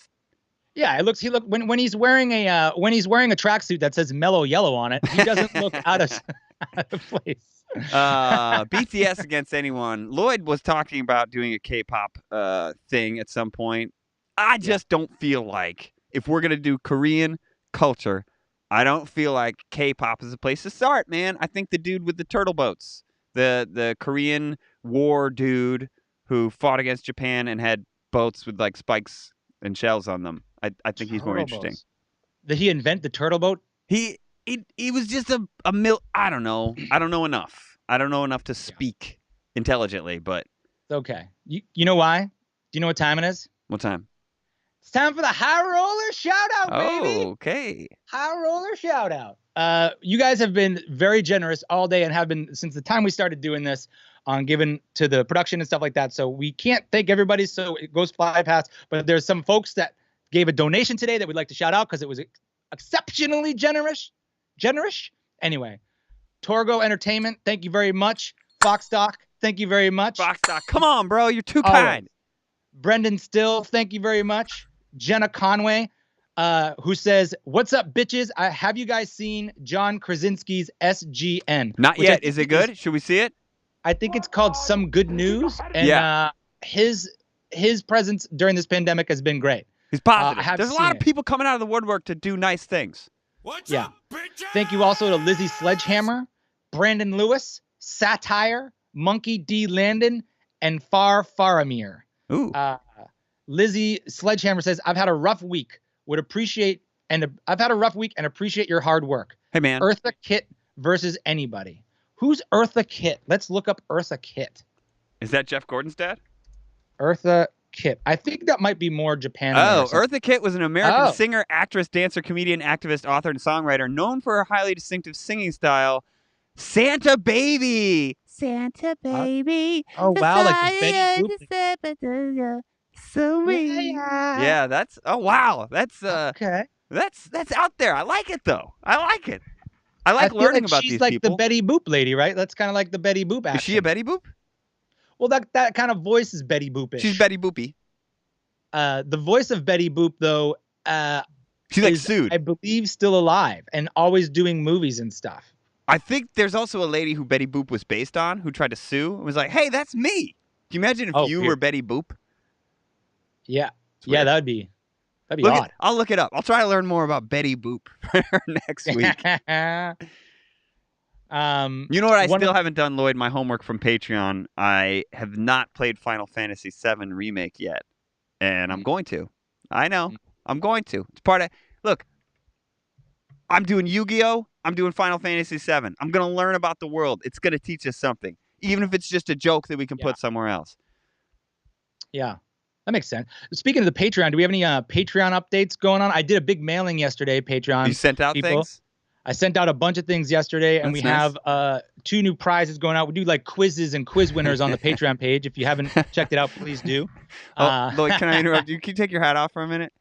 Yeah, he look when he's wearing a tracksuit that says Mellow Yellow on it, he doesn't look out of place. BTS against anyone. Lloyd was talking about doing a K-pop thing at some point. I just don't feel like if we're gonna do Korean culture, I don't feel like K-pop is a place to start, man. I think the dude with the turtle boats, the Korean War dude who fought against Japan and had boats with like spikes and shells on them. I think he's more interesting. Did he invent the turtle boat? He was just a I don't know. I don't know enough. I don't know enough to speak intelligently, but okay. You know why? Do you know what time it is? What time? It's time for the high roller shout out, baby. Okay. High roller shout out. You guys have been very generous all day and have been since the time we started doing this on giving to the production and stuff like that. So we can't thank everybody, so it goes fly past. But there's some folks that gave a donation today that we'd like to shout out because it was exceptionally generous. Anyway, Torgo Entertainment, thank you very much. Foxdoc, thank you very much. Foxdoc, come on, bro. You're too kind. Brendan Still, thank you very much. Jenna Conway, who says, "What's up, bitches? Have you guys seen John Krasinski's SGN?" Not yet. Is it good? Should we see it? I think it's called Some Good News. And his presence during this pandemic has been great. He's positive. There's a lot of people coming out of the woodwork to do nice things. What's up, bitches? Thank you also to Lizzie Sledgehammer, Brandon Lewis, Satire, Monkey D. Landon, and Far Faramir. Ooh. Lizzie Sledgehammer says, "I've had a rough week. I've had a rough week and appreciate your hard work." Hey, man. Eartha Kitt versus anybody. Who's Eartha Kitt? Let's look up Eartha Kitt. Is that Jeff Gordon's dad? Eartha Kitt. I think that might be more Japan. Oh, Eartha Kitt was an American singer, actress, dancer, comedian, activist, author, and songwriter known for her highly distinctive singing style. Santa Baby. Santa Baby. Oh, wow. Like Betty Boop. Yeah, that's wow. That's okay. That's out there. I like it though. I like it. I like learning about these people. She's like the Betty Boop lady, right? That's kind of like the Betty Boop action. Is she a Betty Boop? Well, that kind of voice is Betty Boopish. She's Betty Boopy. The voice of Betty Boop, though, she's like sued. I believe still alive and always doing movies and stuff. I think there's also a lady who Betty Boop was based on who tried to sue and was like, "Hey, that's me." Can you imagine if you were Betty Boop? Yeah. Yeah, that'd be odd. I'll look it up. I'll try to learn more about Betty Boop next week. You know what I still haven't done, Lloyd? My homework from Patreon. I have not played Final Fantasy VII Remake yet. And I'm going to. I know. I'm going to. It's part of... Look, I'm doing Yu-Gi-Oh! I'm doing Final Fantasy VII. I'm going to learn about the world. It's going to teach us something. Even if it's just a joke that we can put somewhere else. Yeah. That makes sense. Speaking of the Patreon, do we have any Patreon updates going on? I did a big mailing yesterday, Patreon. You sent out things? I sent out a bunch of things yesterday, and we have 2 new prizes going out. We do like quizzes and quiz winners on the Patreon page. If you haven't checked it out, please do. Lloyd, can I interrupt you? Can you take your hat off for a minute?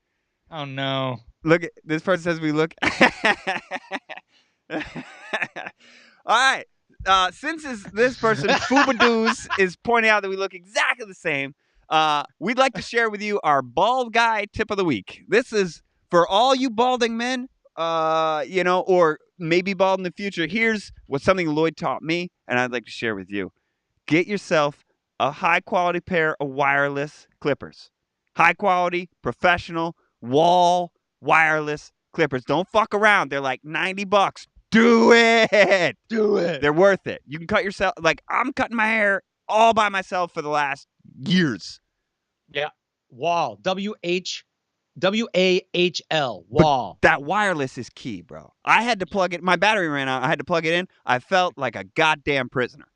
Oh, no. Look, this person says we look... All right. Since this person, Fubadoos, is pointing out that we look exactly the same, we'd like to share with you our bald guy tip of the week. This is for all you balding men, or maybe bald in the future. Here's something Lloyd taught me, and I'd like to share with you. Get yourself a high-quality pair of wireless clippers. High-quality, professional, wall wireless clippers. Don't fuck around. They're like $90. Do it. Do it. They're worth it. You can cut yourself. Like, I'm cutting my hair all by myself for the last years. Yeah. Wall. W-A-H-L. Wall. But that wireless is key, bro. I had to plug it. My battery ran out. I had to plug it in. I felt like a goddamn prisoner.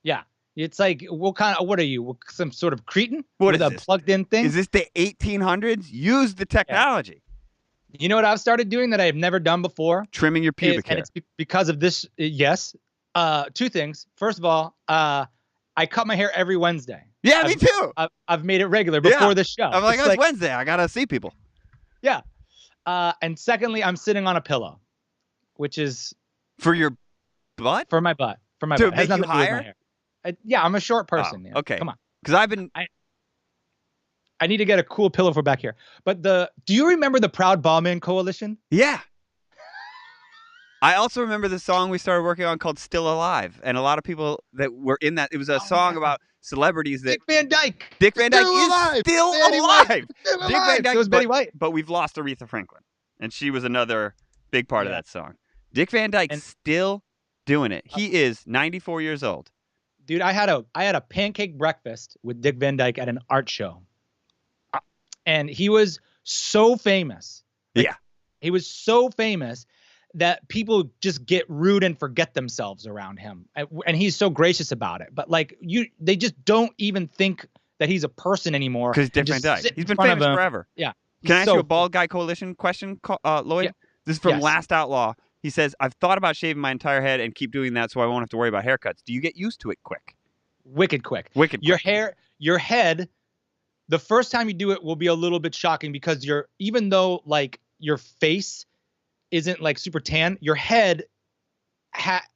Yeah. It's like, what are you? Some sort of cretin? What with is a this? Plugged-in thing? Is this the 1800s? Use the technology. Yeah. You know what I've started doing that I have never done before? Trimming your pubic hair. And it's because of this. Yes. 2 things. First of all, I cut my hair every Wednesday. Yeah, me too. I've made it regular before the show. I'm like, it's Wednesday. I got to see people. Yeah. And secondly, I'm sitting on a pillow, which is... For your butt? For my butt. For my butt. It has nothing to do with my hair. Yeah, I'm a short person. Oh, okay. Come on. Because I've been... I need to get a cool pillow for back here. But do you remember the Proud Ballman Coalition? Yeah. I also remember the song we started working on called Still Alive. And a lot of people that were in that, it was a song about celebrities that... Dick Van Dyke. Dick Van Dyke is still alive. Still alive. Dick Van Dyke, so was Betty White. But we've lost Aretha Franklin. And she was another big part of that song. Dick Van Dyke's still doing it. He is 94 years old. Dude, I had a pancake breakfast with Dick Van Dyke at an art show. And he was so famous. He was so famous that people just get rude and forget themselves around him. And he's so gracious about it. But they just don't even think that he's a person anymore. Because Dick Van Dyke. He's been famous forever. Yeah. Can I ask so you a Bald Guy Coalition question, Lloyd? Yeah. This is from Yes. Last Outlaw. He says, I've thought about shaving my entire head and keep doing that so I won't have to worry about haircuts. Do you get used to it quick? Wicked quick. Wicked Your quick. your head, the first time you do it will be a little bit shocking because even though like your face isn't like super tan, your head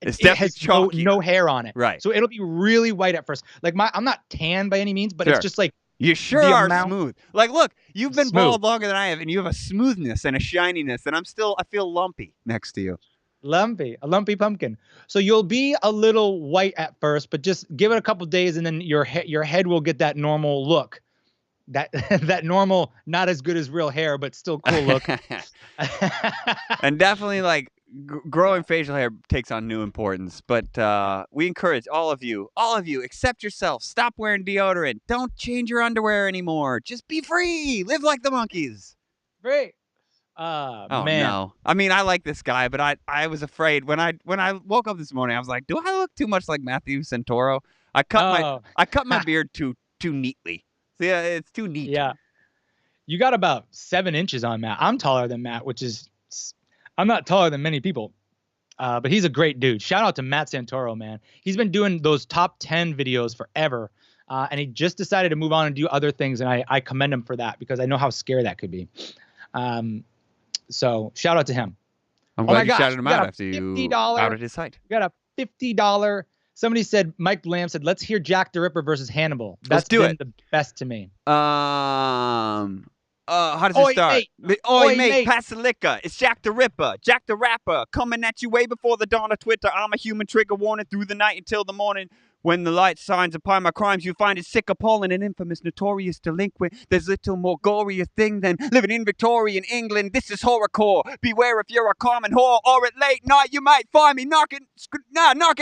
It's it definitely has chalky. no hair on it. Right. So it'll be really white at first. Like I'm not tan by any means, but Sure. it's just like You sure the are amount- smooth. Like, look, you've been Smooth. bald longer than I have, and you have a smoothness and a shininess, and I feel lumpy next to you. a lumpy pumpkin. So you'll be a little white at first, but just give it a couple days, and then your head will get that normal look, that normal, not as good as real hair, but still cool look. And definitely, like, growing facial hair takes on new importance. But we encourage all of you, accept yourself. Stop wearing deodorant. Don't change your underwear anymore. Just be free. Live like the monkeys. Great. Oh Man. no! I mean, I like this guy, but I was afraid when I woke up this morning. I was like, do I look too much like Matthew Santoro? I cut my beard too neatly. So, yeah, it's too neat. Yeah. You got about 7 inches on Matt. I'm taller than Matt, I'm not taller than many people. But he's a great dude. Shout out to Matt Santoro, man. He's been doing those top 10 videos forever. And he just decided to move on and do other things. And I commend him for that because I know how scary that could be. So shout out to him. I'm glad my you gosh, shouted him we got out a after you $50 outed his site. We got a $50. Somebody said, Mike Lamb said, let's hear Jack the Ripper versus Hannibal. Let's do been it. the best to me. How does Oi, it start? mate. Oi, Oi, mate, mate. pass the liquor. It's Jack the Ripper, Jack the Rapper, coming at you way before the dawn of Twitter. I'm a human trigger warning through the night until the morning. When the light shines upon my crimes, you find it sick, appalling, and infamous, notorious delinquent. There's little more gorier thing than living in Victorian England. This is horrorcore. Beware if you're a common whore, or at late night you might find me knocking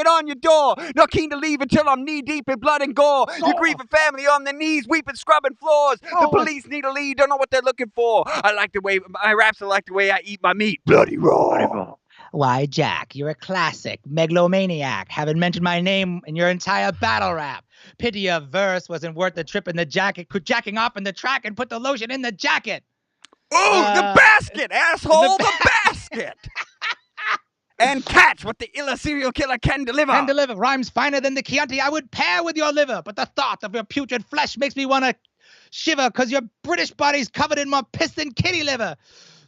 on your door. Not keen to leave until I'm knee deep in blood and gore. Your grieving family on their knees, weeping, scrubbing floors. The police need a lead, don't know what they're looking for. I like the way my raps are like the way I eat my meat, bloody raw. Why, Jack, you're a classic megalomaniac. Haven't mentioned my name in your entire battle rap. Pity a verse wasn't worth the trip in the jacket. Quit jacking off in the track and put the lotion in the jacket. Oh, the basket, asshole, the basket. And catch what the illa serial killer can deliver. Can deliver rhymes finer than the Chianti I would pair with your liver. But the thought of your putrid flesh makes me want to shiver because your British body's covered in more piss than kitty liver.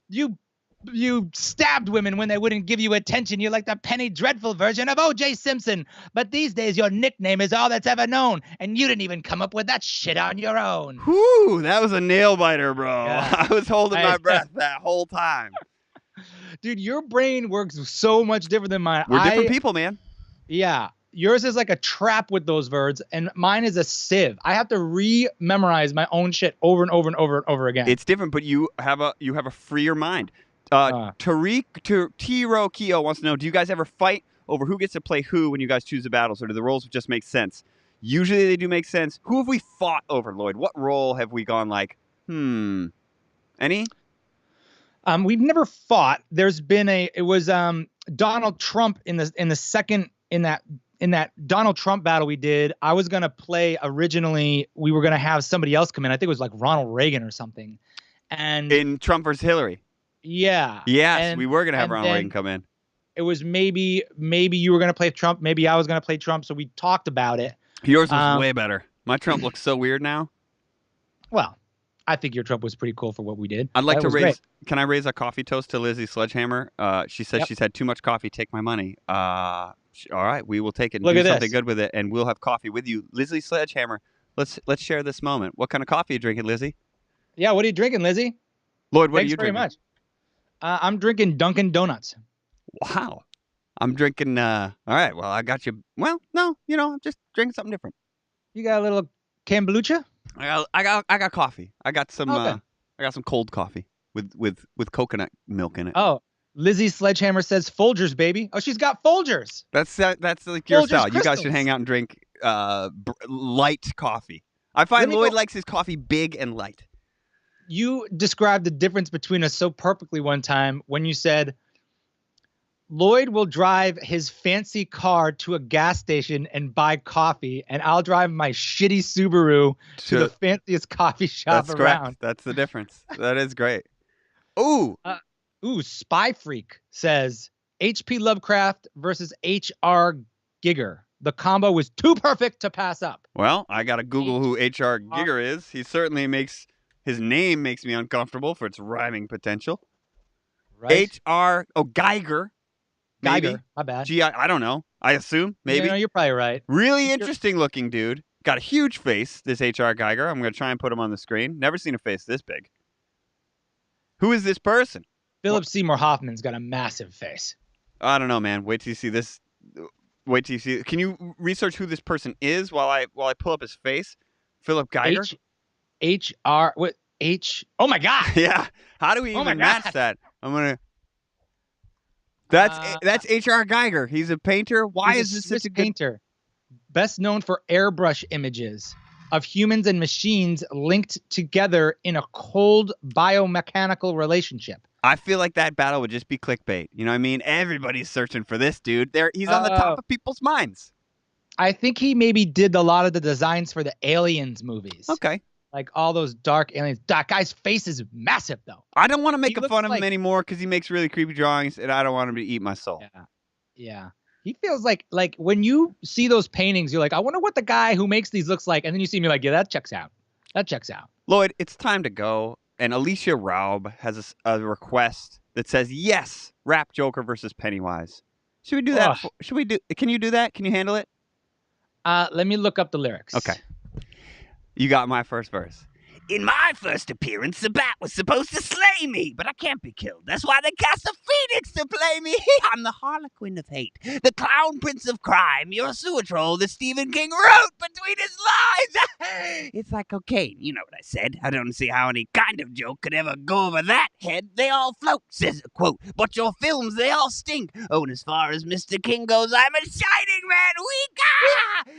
You stabbed women when they wouldn't give you attention. You're like the Penny Dreadful version of O.J. Simpson. But these days, your nickname is all that's ever known. And you didn't even come up with that shit on your own. Whew, that was a nail biter, bro. Yeah. I was holding my breath that whole time. Dude, your brain works so much different than mine. We're different people, man. Yeah. Yours is like a trap with those words, and mine is a sieve. I have to re-memorize my own shit over and over and over and over again. It's different, but you have a freer mind. Tiro Keo wants to know, do you guys ever fight over who gets to play who when you guys choose the battles, or do the roles just make sense? Usually they do make sense. Who have we fought over, Lloyd? What role have we gone like, Any? We've never fought. There's been Donald Trump in that Donald Trump battle we did. I was gonna play originally. We were gonna have somebody else come in. I think it was like Ronald Reagan or something. And In Trump versus Hillary. yeah. Yes, we were gonna have and Ronald then Reagan come in. It was maybe you were gonna play Trump. Maybe I was gonna play Trump. So we talked about it. Yours was way better. My Trump looks so weird now. Well, I think your Trump was pretty cool for what we did. I'd like That to was raise. great. Can I raise a coffee toast to Lizzie Sledgehammer? She says she's had too much coffee. Take my money. All right, we will take it and Look do at something this. good with it, and we'll have coffee with you, Lizzie Sledgehammer. Let's share this moment. What kind of coffee are you drinking, Lizzie? Yeah. What are you drinking, Lizzie? Lloyd, what Thanks are you very drinking? much. I'm drinking Dunkin' Donuts. Wow. I'm drinking. All right. Well, I got you. Well, no, I'm just drinking something different. You got a little kombucha? I got coffee. I got some. Okay. I got some cold coffee with coconut milk in it. Oh, Lizzie Sledgehammer says Folgers, baby. Oh, she's got Folgers. That's like your Folgers style. You guys crystals. should hang out and drink light coffee. I find Let me Lloyd go- likes his coffee big and light. You described the difference between us so perfectly one time when you said Lloyd will drive his fancy car to a gas station and buy coffee, and I'll drive my shitty Subaru to the fanciest coffee shop That's around. Correct. That's the difference. That is great. Ooh. Spy Freak says H.P. Lovecraft versus H.R. Giger. The combo was too perfect to pass up. Well, I got to Google who H.R. Giger is. He certainly his name makes me uncomfortable for its rhyming potential. Right. H.R. Geiger. Maybe. Geiger, my bad. I don't know. I assume, maybe. You're probably right. Really interesting looking dude. Got a huge face, this H.R. Geiger. I'm going to try and put him on the screen. Never seen a face this big. Who is this person? Philip Seymour Hoffman's got a massive face. I don't know, man. Wait till you see this. Wait till you see. Can you research who this person is while I pull up his face? Philip Geiger? H.R. What? H. Oh, my God. Yeah. How do we even match that? I'm going to. That's H.R. Geiger. He's a painter. Why is this such a good painter? Best known for airbrush images of humans and machines linked together in a cold biomechanical relationship. I feel like that battle would just be clickbait. You know what I mean? Everybody's searching for this dude. He's on the top of people's minds. I think he maybe did a lot of the designs for the Aliens movies. Okay. Like all those dark aliens. That guy's face is massive, though. I don't want to make fun of him anymore because he makes really creepy drawings, and I don't want him to eat my soul. Yeah. He feels like when you see those paintings, you're like, I wonder what the guy who makes these looks like. And then you see me like, yeah, that checks out. That checks out. Lloyd, it's time to go. And Alicia Raub has a request that says, yes, rap Joker versus Pennywise. Should we do that? Can you do that? Can you handle it? Let me look up the lyrics. Okay. You got my first verse. In my first appearance, the bat was supposed to slay me, but I can't be killed. That's why they cast a phoenix to play me. I'm the Harlequin of hate, the clown prince of crime. You're a sewer troll that Stephen King wrote between his lines. It's like cocaine. You know what I said. I don't see how any kind of joke could ever go over that head. They all float, says a quote. But your films, they all stink. Oh, and as far as Mr. King goes, I'm a shining man.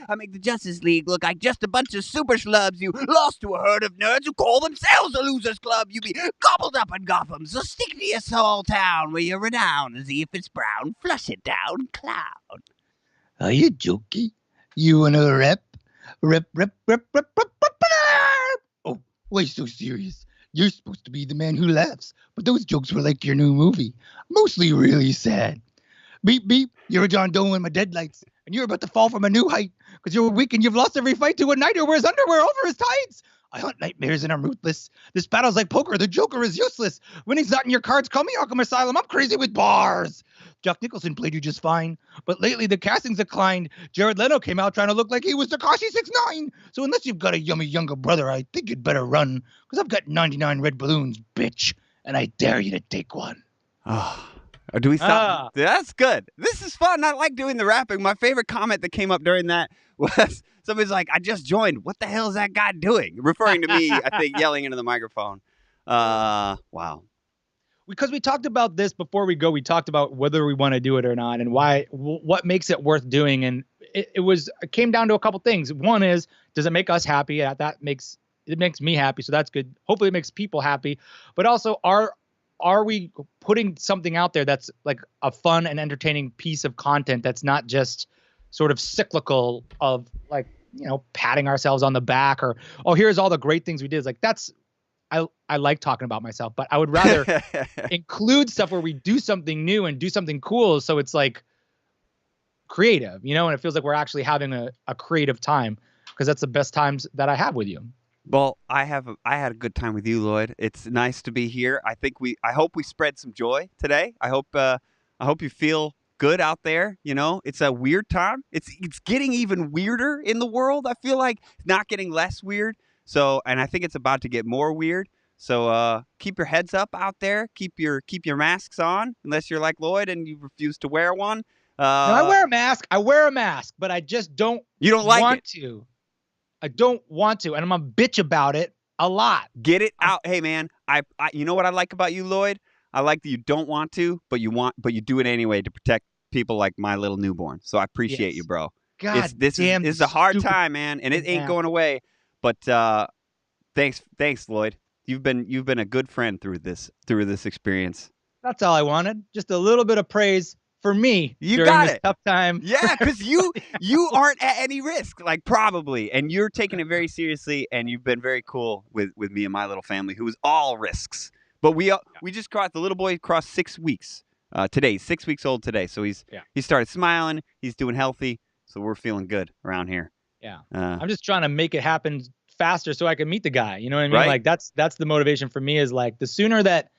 I make the Justice League look like just a bunch of super schlubs you lost to a herd of nerds who call themselves a losers club. You be gobbled up in Gotham, so stick to your small town where you're renowned. See if it's brown, flush it down, clown. Are you jokey? You wanna rep? Rep. Oh, why so serious? You're supposed to be the man who laughs, but those jokes were like your new movie. Mostly really sad. Beep, beep, you're a John Doe in my deadlights, and you're about to fall from a new height because you're weak and you've lost every fight to a knight who wears underwear over his tights. I hunt nightmares and I'm ruthless. This battle's like poker. The Joker is useless. When he's not in your cards, call me Arkham Asylum. I'm crazy with bars. Jack Nicholson played you just fine, but lately the casting's declined. Jared Leto came out trying to look like he was Tekashi 6ix9ine. So unless you've got a yummy younger brother, I think you'd better run, because I've got 99 red balloons, bitch, and I dare you to take one. Oh. Do we stop? That's good. This is fun. I like doing the rapping. My favorite comment that came up during that was somebody's like, I just joined. What the hell is that guy doing? Referring to me, I think, yelling into the microphone. Wow. Because we talked about this before we go. We talked about whether we want to do it or not and what makes it worth doing. And it came down to a couple things. One is, does it make us happy? It makes me happy. So that's good. Hopefully it makes people happy. But also, are we putting something out there that's like a fun and entertaining piece of content that's not just sort of cyclical of like, you know, patting ourselves on the back or, oh, here's all the great things we did. It's like, I like talking about myself, but I would rather include stuff where we do something new and do something cool. So it's like creative, you know, and it feels like we're actually having a creative time, because that's the best times that I have with you. Well, I had a good time with you, Lloyd. It's nice to be here. I hope we spread some joy today. I hope you feel good out there. You know, it's a weird time. It's getting even weirder in the world. I feel like it's not getting less weird. So, and I think it's about to get more weird. So, keep your heads up out there. Keep your masks on, unless you're like Lloyd and you refuse to wear one. No, I wear a mask, but I just don't. You don't like want it. to. I don't want to, and I'm a bitch about it a lot. Get it out. Hey, man, I you know what I like about you, Lloyd? I like that you don't want to, but you do it anyway to protect people like my little newborn. So I appreciate you, bro. God, this is a hard time, man, and it ain't going away. But thanks, Lloyd. You've been a good friend through this experience. That's all I wanted. Just a little bit of praise for me You during got this it. tough time. Yeah, because you aren't at any risk, like probably, and you're taking it very seriously, and you've been very cool with me and my little family, who is all risks. But we just crossed. The little boy crossed 6 weeks today. He's 6 weeks old today, so he started smiling. He's doing healthy, so we're feeling good around here. Yeah. Uh, I'm just trying to make it happen faster so I can meet the guy. You know what I mean? Right. Like that's the motivation for me is like the sooner that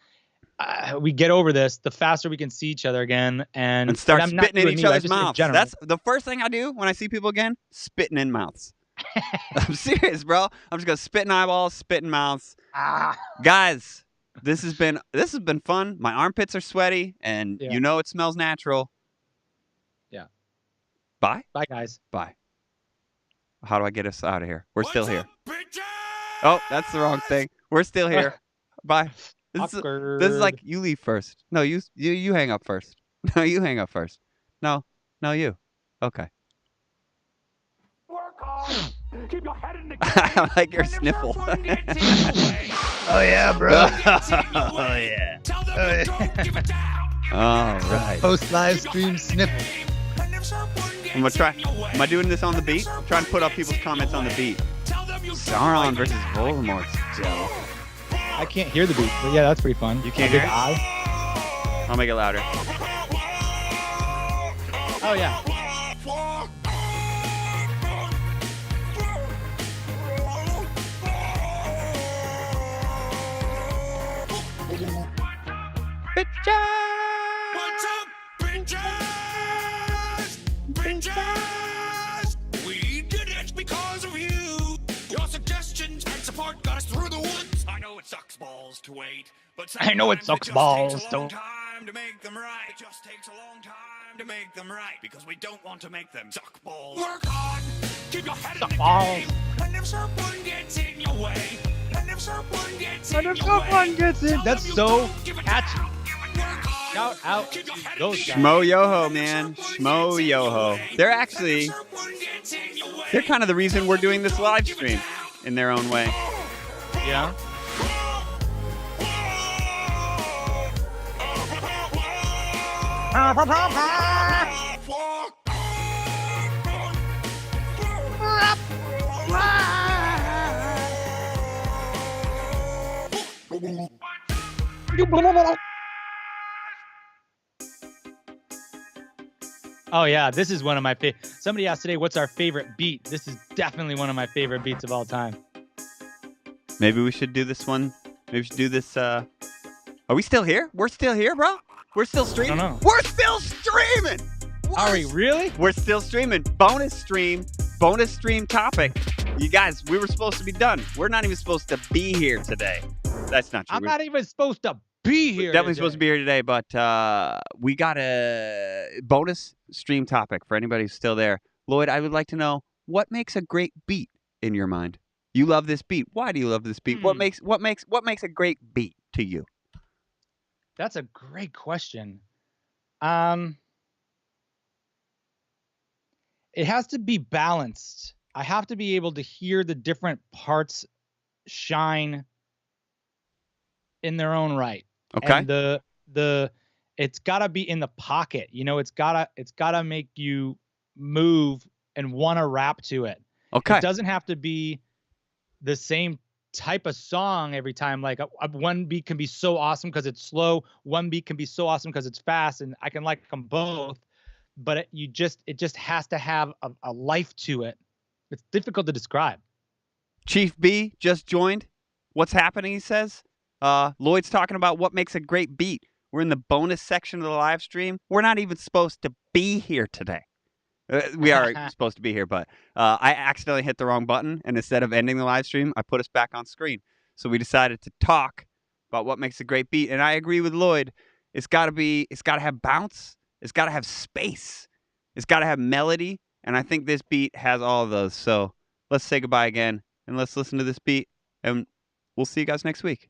we get over this, the faster we can see each other again and start I'm not spitting in doing each me, other's just in mouths. general. That's the first thing I do when I see people again. Spitting in mouths. I'm serious, bro. I'm just gonna spit in eyeballs, spit in mouths. Guys, this has been fun. My armpits are sweaty, and you know it smells natural. Yeah. Bye. Bye, guys. Bye. How do I get us out of here? We're still here. Oh, that's the wrong thing. We're still here. Bye. This is like you leave first. No, you hang up first. No, you hang up first. No, you. Okay. Work hard. Keep your head in the game. I like your sniffle. Oh yeah, bro. Oh yeah. All right. Post live stream sniffle. I'm gonna try. Am I doing this on the beat? I'm trying to put up people's comments on the beat. Sauron versus Voldemort. Joe. I can't hear the beat, but yeah, that's pretty fun. You can't hear it? I? I'll make it louder. Oh yeah. What's up, bitches? Bitches! We did it because of you. Your suggestions and support got us through the woods. I know it sucks balls to wait, but I know it sucks balls to long time to make them right. It just takes a long time to make them right because we don't want to make them suck balls. Work hard, keep your head in the game, and if someone gets in your way, and if someone gets in your way, that's so catchy. Shout out to those guys. Shmo Yoho, man. Shmo Yoho. They're kind of the reason we're doing this live stream in their own way. Yeah. Oh yeah, this is one of my favorite. Somebody asked today, what's our favorite beat? This is definitely one of my favorite beats of all time. Maybe we should do this one. Maybe we should do this. Are we still here? We're still here, bro? We're still streaming? I don't know. We're still streaming! Are we really? We're still streaming. Bonus stream topic. You guys, we were supposed to be done. We're not even supposed to be here today. That's not true. I'm not even supposed to be here. We're definitely supposed to be here today, but we got a bonus stream topic for anybody who's still there. Lloyd, I would like to know what makes a great beat in your mind. You love this beat. Why do you love this beat? What makes a great beat to you? That's a great question. It has to be balanced. I have to be able to hear the different parts shine in their own right. Okay. And the it's gotta be in the pocket. You know, it's gotta make you move and want to rap to it. Okay. It doesn't have to be the same type of song every time. Like one beat can be so awesome because it's slow. One beat can be so awesome because it's fast, and I can like them both. But it just has to have a life to it. It's difficult to describe. Chief B just joined. What's happening? He says. Lloyd's talking about what makes a great beat. We're in the bonus section of the live stream. We're not even supposed to be here today. We are supposed to be here, but I accidentally hit the wrong button, and instead of ending the live stream, I put us back on screen. So we decided to talk about what makes a great beat, and I agree with Lloyd. It's got to have bounce. It's got to have space. It's got to have melody, and I think this beat has all of those. So let's say goodbye again, and let's listen to this beat, and we'll see you guys next week.